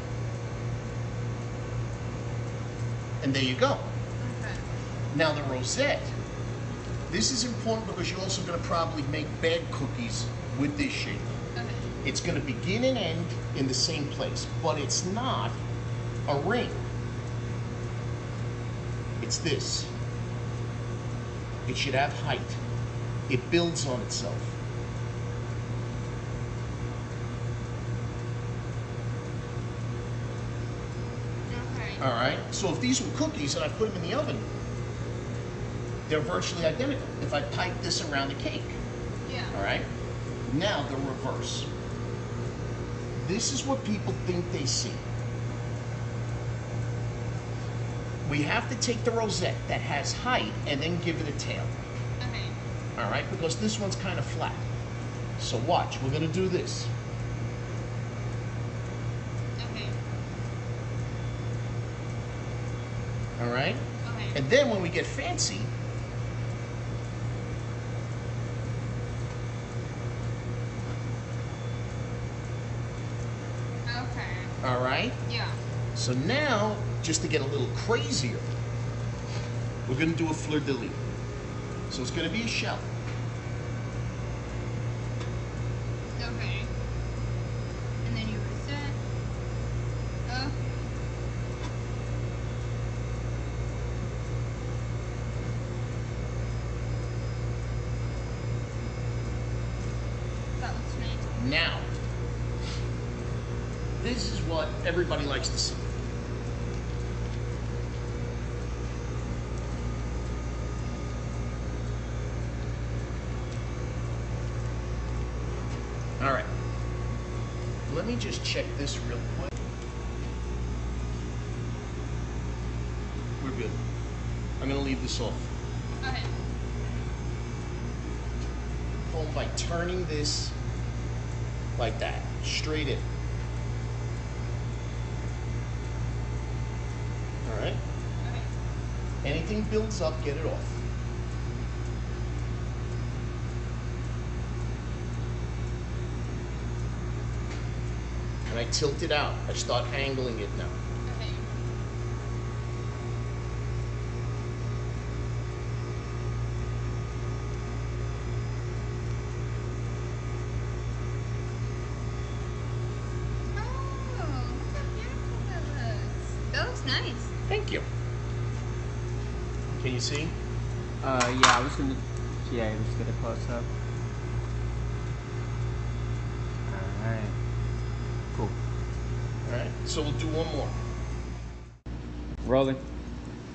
And there you go. Okay. Now the rosette. This is important because you're also going to probably make bag cookies with this shape. Okay. It's going to begin and end in the same place, but it's not a ring. It's this. It should have height. It builds on itself. Okay. All right? So if these were cookies and I put them in the oven, they're virtually identical if I pipe this around the cake. Yeah. All right? Now the reverse. This is what people think they see. We have to take the rosette that has height and then give it a tail. Okay. All right? Because this one's kind of flat. So watch, we're going to do this. Okay. All right? Okay. And then when we get fancy, Okay. all right? Yeah. So now, just to get a little crazier, we're going to do a fleur-de-lis. So it's going to be a shell. Okay. And then you reset. Oh. That looks nice. Now, this is what everybody likes to see. All right. Let me just check this real quick. We're good. I'm going to leave this off. Okay. Home by turning this like that, straight in. All right? Okay. Anything builds up, get it off. And I tilt it out. I start angling it now. Okay. nice. Thank you. Can you see? Yeah, I was gonna get a close up. Alright. Cool. All right, so we'll do one more. Rolling.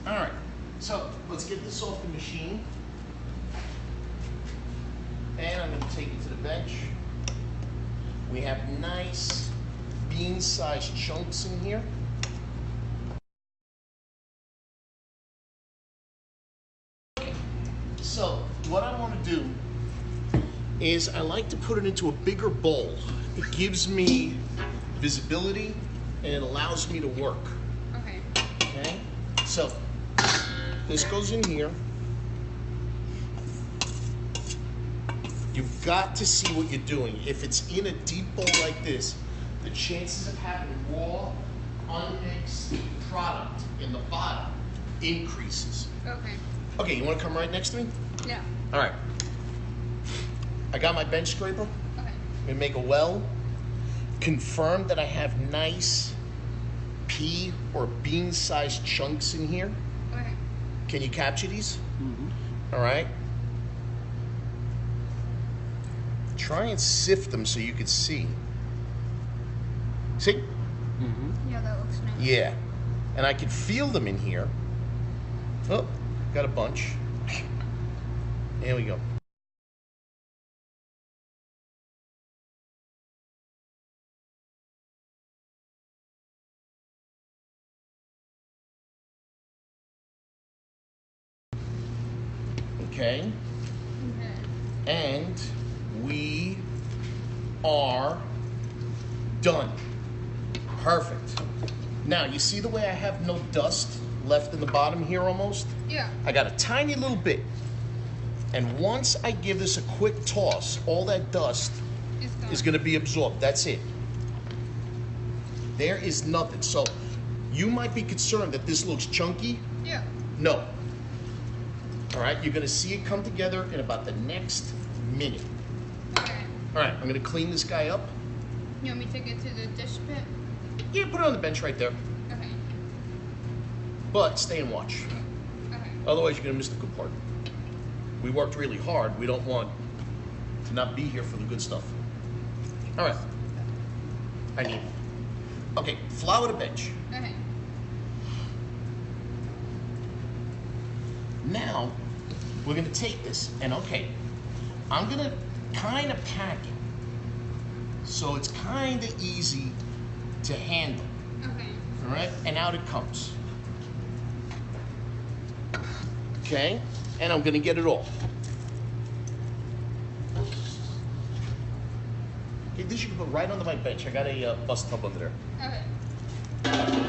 All right, so let's get this off the machine. And I'm gonna take it to the bench. We have nice bean-sized chunks in here. So what I want to do is I like to put it into a bigger bowl. It gives me visibility and it allows me to work. Okay. Okay? So this goes in here. You've got to see what you're doing. If it's in a deep bowl like this, the chances of having raw, unmixed product in the bottom increases. Okay. Okay, you want to come right next to me? Yeah. All right. I got my bench scraper. Okay. I'm gonna make a well. Confirm that I have nice pea or bean-sized chunks in here. Okay. Can you capture these? Mm-hmm. All right. Try and sift them so you can see. See? Mm-hmm. Yeah, that looks nice. Yeah. And I can feel them in here. Oh, got a bunch. There we go. Okay. Okay. And we are done. Perfect. Now, you see the way I have no dust left in the bottom here almost? Yeah. I got a tiny little bit. And once I give this a quick toss, all that dust It's gone. is going to be absorbed. That's it. There is nothing. So you might be concerned that this looks chunky. Yeah. No. All right, you're going to see it come together in about the next minute. Okay. All right, I'm going to clean this guy up. You want me to take it to the dish pit? Yeah, put it on the bench right there. Okay. But stay and watch. Okay. Otherwise, you're going to miss the good part. We worked really hard. We don't want to not be here for the good stuff. All right. I need it. Okay, flour the bench. Okay. Now, we're going to take this and, okay, I'm going to kind of pack it so it's kind of easy to handle. Okay. All right, and out it comes. Okay, and I'm gonna get it all. Okay, this you can put right under my bench. I got a bus tub under there. Okay.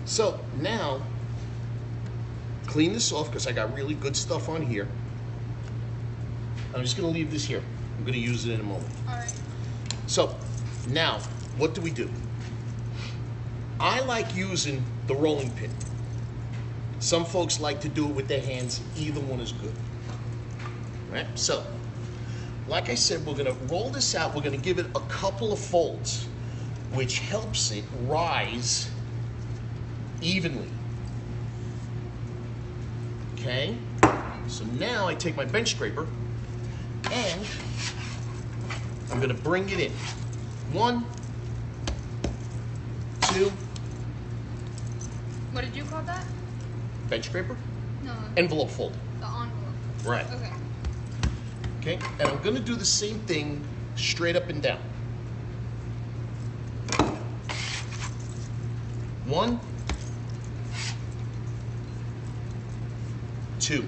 So now, clean this off because I got really good stuff on here. I'm just gonna leave this here. I'm gonna use it in a moment. All right. So now, what do? I like using the rolling pin. Some folks like to do it with their hands. Either one is good. All right, so like I said, we're gonna roll this out. We're gonna give it a couple of folds, which helps it rise evenly. Okay, so now I take my bench scraper and I'm gonna bring it in. 1, 2, What did you call that? bench scraper, No, envelope fold. the envelope. Right. Okay. Okay, and I'm gonna do the same thing straight up and down. 1, 2.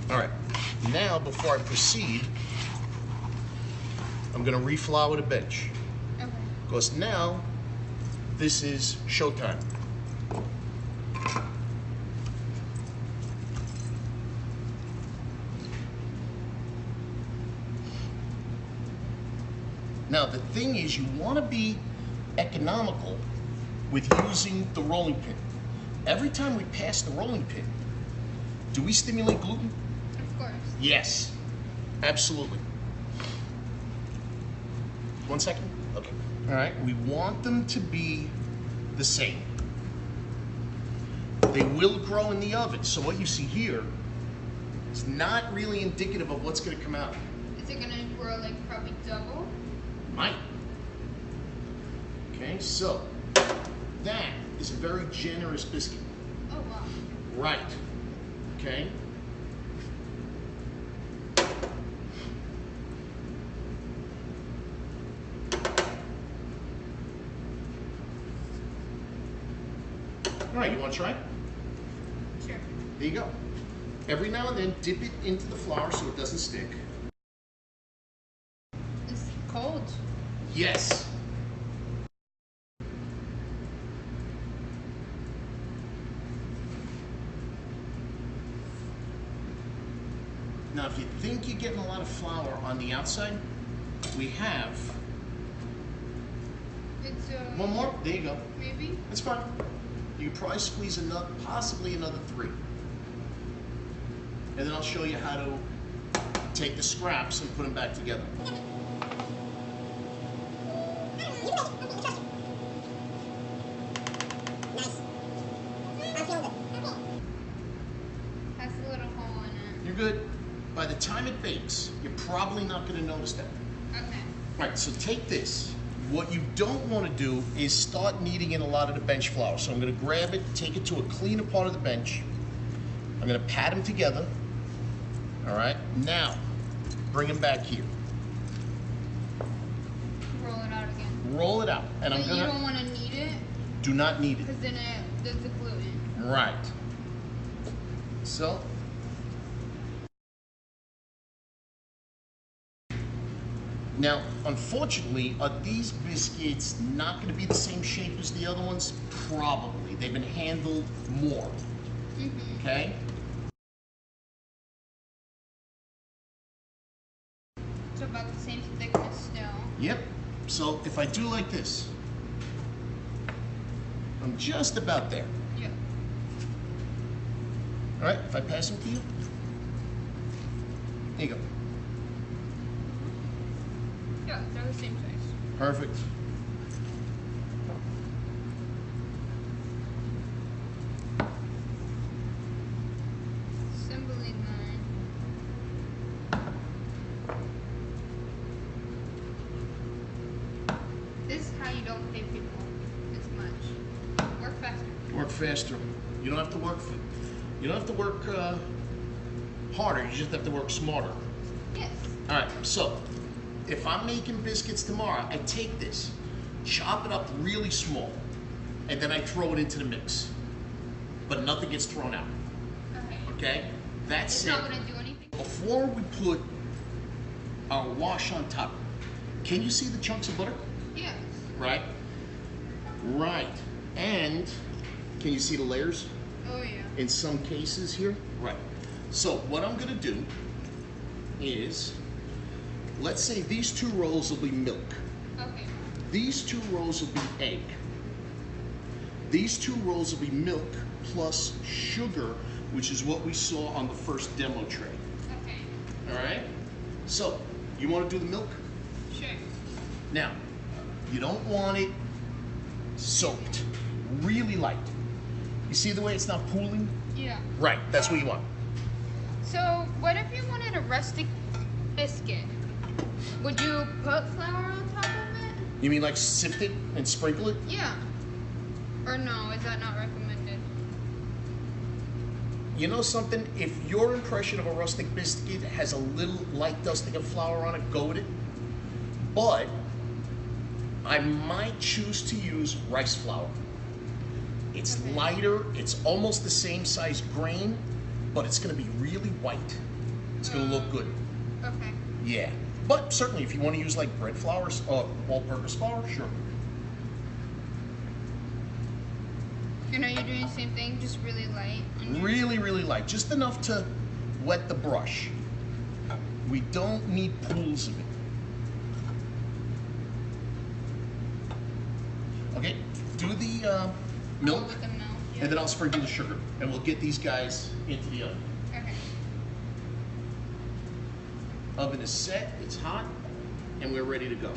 All right, now before I proceed, I'm gonna reflour the bench. Okay. Because now, this is showtime. Now, the thing is, you want to be economical with using the rolling pin. Every time we pass the rolling pin, do we stimulate gluten? Of course. Yes, absolutely. 1 second. Okay. All right. We want them to be the same. They will grow in the oven. So what you see here is not really indicative of what's going to come out. Is it gonna grow like probably double? Might. Okay, so that is a very generous biscuit. Oh wow. Right. Okay. All right, you want to try? Sure. There you go. Every now and then, dip it into the flour so it doesn't stick. It's cold. Yes. Now, if you think you're getting a lot of flour on the outside, we have It's one more. There you go. maybe. That's fine. You can probably squeeze another, possibly another 3. And then I'll show you how to take the scraps and put them back together. Has a little hole in it. You're good. By the time it bakes, you're probably not going to notice that. Okay. All right, so take this. What you don't want to do is start kneading in a lot of the bench flour. So I'm going to grab it, take it to a cleaner part of the bench. I'm going to pat them together. All right, now bring them back here. Roll it out again. Roll it out, and I'm But going you to don't want to knead it do not knead it. because then it does the gluten. Right. So. Now, unfortunately, are these biscuits not going to be the same shape as the other ones? Probably. They've been handled more. Mm-hmm. Okay? So about the same thickness still. Yep. So if I do like this, I'm just about there. Yeah. All right? If I pass them to you, there you go. Yeah, they're the same size. Perfect. Assembly line. This is how you don't pay people as much. Work faster. Work faster. You don't have to work. You don't have to work harder. You just have to work smarter. Yes. All right. So, if I'm making biscuits tomorrow, I take this, chop it up really small, and then I throw it into the mix. But nothing gets thrown out. Okay. Okay? That's It's it. not gonna do anything. Before we put our wash on top, can you see the chunks of butter? Yes. Right? Right. And can you see the layers Oh yeah. in some cases here? Right. So what I'm gonna do is, let's say these 2 rolls will be milk. Okay. These 2 rolls will be egg. These 2 rolls will be milk plus sugar, which is what we saw on the first demo tray. Okay. All right? So, you want to do the milk? Sure. Now, you don't want it soaked. Really light. You see the way it's not pooling? Yeah. Right, that's what you want. So, what if you wanted a rustic biscuit? Would you put flour on top of it? You mean like sift it and sprinkle it? Yeah. Or no, is that not recommended? You know something? If your impression of a rustic biscuit has a little light dusting of flour on it, go with it. But I might choose to use rice flour. It's Okay. lighter, it's almost the same size grain, but it's gonna be really white. It's gonna look good. Okay. Yeah. But certainly if you want to use like bread flour or all-purpose flour, sure. And are you doing the same thing, just really light? Really, really light. Just enough to wet the brush. We don't need pools of it. Okay, do the milk, With the milk. Yeah. and then I'll sprinkle the sugar, and we'll get these guys into the oven. Okay. Oven is set, it's hot, and we're ready to go.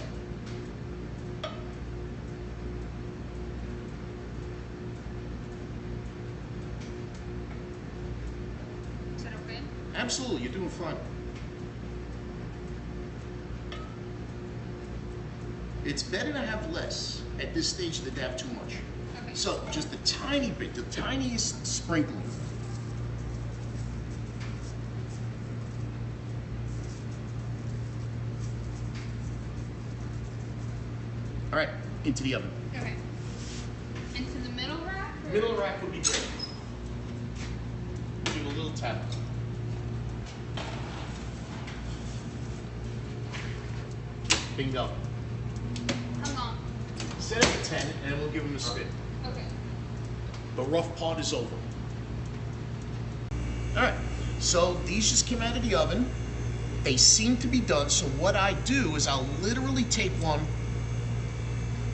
Absolutely, you're doing fine. It's better to have less at this stage than to have too much. Okay. So just a tiny bit, the tiniest sprinkling. All right, into the oven. Okay. Into the middle rack? Or? Middle rack would be good. Give it a little tap. Bingo. How long? Set it at 10 and then we'll give them a spin. Okay. The rough part is over. All right, so these just came out of the oven. They seem to be done, so what I do is I'll literally take one,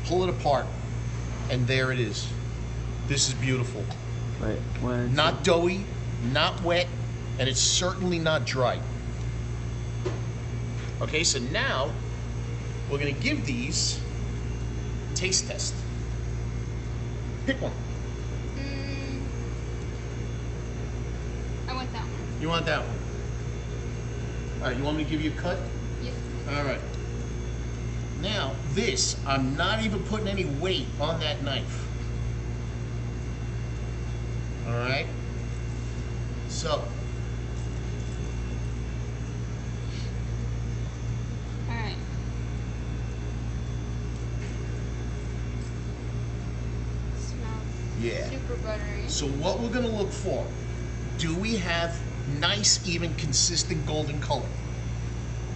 pull it apart, and there it is. This is beautiful. Wait, one. Not doughy, not wet, and it's certainly not dry. Okay, so now we're gonna give these a taste test. Pick one. I want that one. You want that one? All right, you want me to give you a cut? Yes. All right. Now, this, I'm not even putting any weight on that knife. All right? So, Alright. Smells yeah. super buttery. So what we're gonna look for, do we have nice, even, consistent golden color?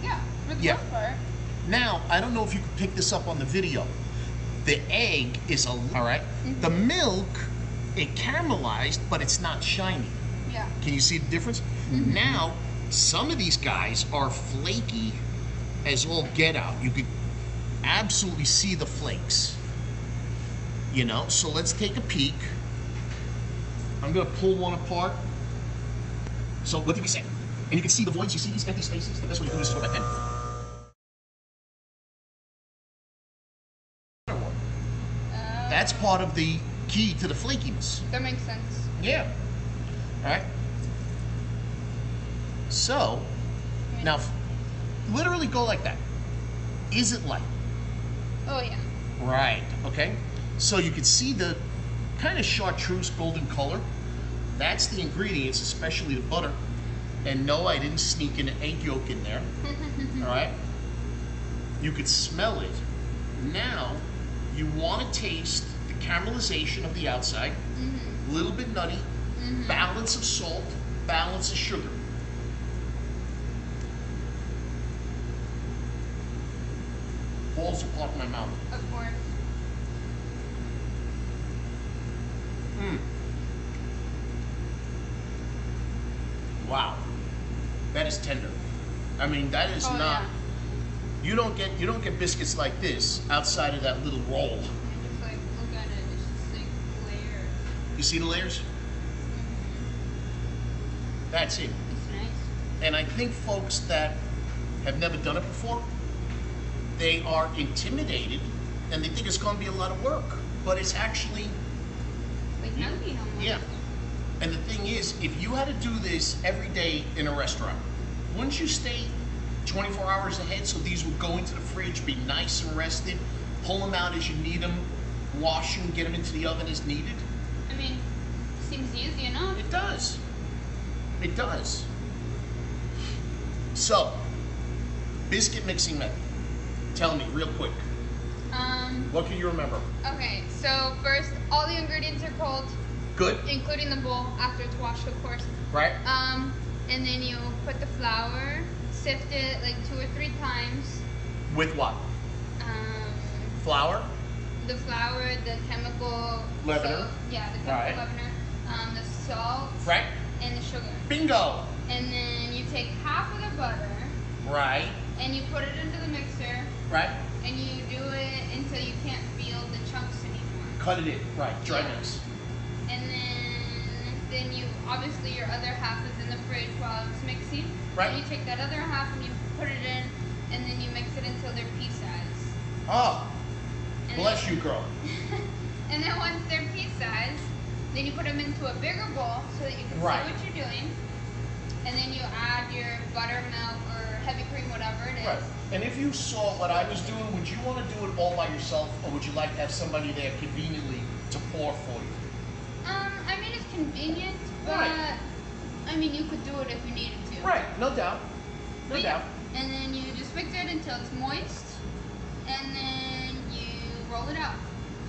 Yeah, for the Yeah. most part. Now, I don't know if you can pick this up on the video. The egg is all right. The milk, it caramelized, but it's not shiny. Yeah. Can you see the difference? Now, some of these guys are flaky as all get out. You could absolutely see the flakes. You know, so let's take a peek. I'm gonna pull one apart. So what did we say? And you can see the voids, you see these empty spaces? The best way to do this is with a pen. That's part of the key to the flakiness. That makes sense. Yeah. All right. So, now, literally go like that. Is it light? Oh yeah. Right. Okay. So you can see the kind of chartreuse golden color. That's the ingredients, especially the butter. And no, I didn't sneak an egg yolk in there. All right. You could smell it. Now, you want to taste the caramelization of the outside. A little bit nutty. Balance of salt. Balance of sugar. Falls apart in my mouth. Of course. Wow, that is tender. I mean, that is Oh, not. yeah. You don't get biscuits like this outside of that little roll. You just like look at it. It's just like layers. You see the layers? That's it. It's nice. And I think folks that have never done it before, they are intimidated and they think it's going to be a lot of work. But it's actually, Like nothing almost. yeah. And the thing is, if you had to do this every day in a restaurant, wouldn't you stay 24 hours ahead so these would go into the fridge, be nice and rested, pull them out as you need them, wash them, get them into the oven as needed? I mean, seems easy enough. It does. It does. So, biscuit mixing method. Tell me real quick. What can you remember? Okay, so first, all the ingredients are cold, Good, including the bowl after it's washed, of course. right? And then you put the flour, sift it like 2 or 3 times. With what? Flour? The flour, the chemical Leavener. salt- yeah, the chemical Right. leavener, the salt, Right? and the sugar. Bingo! And then you take half of the butter Right, and you put it into the mixer right? and you do it until you can't feel the chunks anymore. Cut it in, right, dry Yeah. mix. And then you obviously your other half is in the fridge while it's mixing. Right. And you take that other half and you put it in, and then you mix it until they're pea size. Oh, And bless then, you, girl. And then once they're pea size, then you put them into a bigger bowl so that you can Right. see what you're doing. and then you add your buttermilk or heavy cream, whatever it is. Right. And if you saw what I was doing, would you want to do it all by yourself, or would you like to have somebody there conveniently to pour for you? I mean, it's convenient, but Right. I mean, you could do it if you needed to. Right, no doubt. No But doubt. yeah, and then you just mix it until it's moist, and then you roll it out.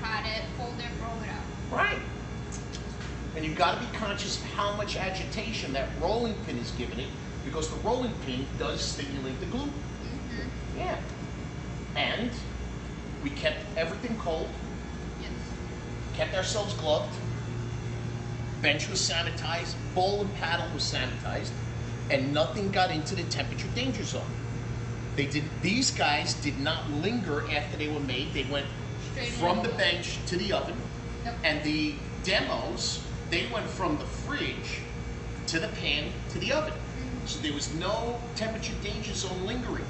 Pat it, fold it, roll it out. Right. And you've got to be conscious of how much agitation that rolling pin is giving it, because the rolling pin does stimulate the gluten. Mm-hmm. Yeah. And we kept everything cold, Yes. kept ourselves gloved, bench was sanitized, bowl and paddle was sanitized, and nothing got into the temperature danger zone. These guys did not linger after they were made. They went Straight from in. the bench to the oven. Yep. And the demos, they went from the fridge to the pan to the oven. So there was no temperature danger zone lingering.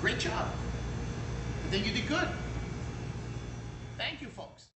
Great job. I think you did good. Thank you, folks.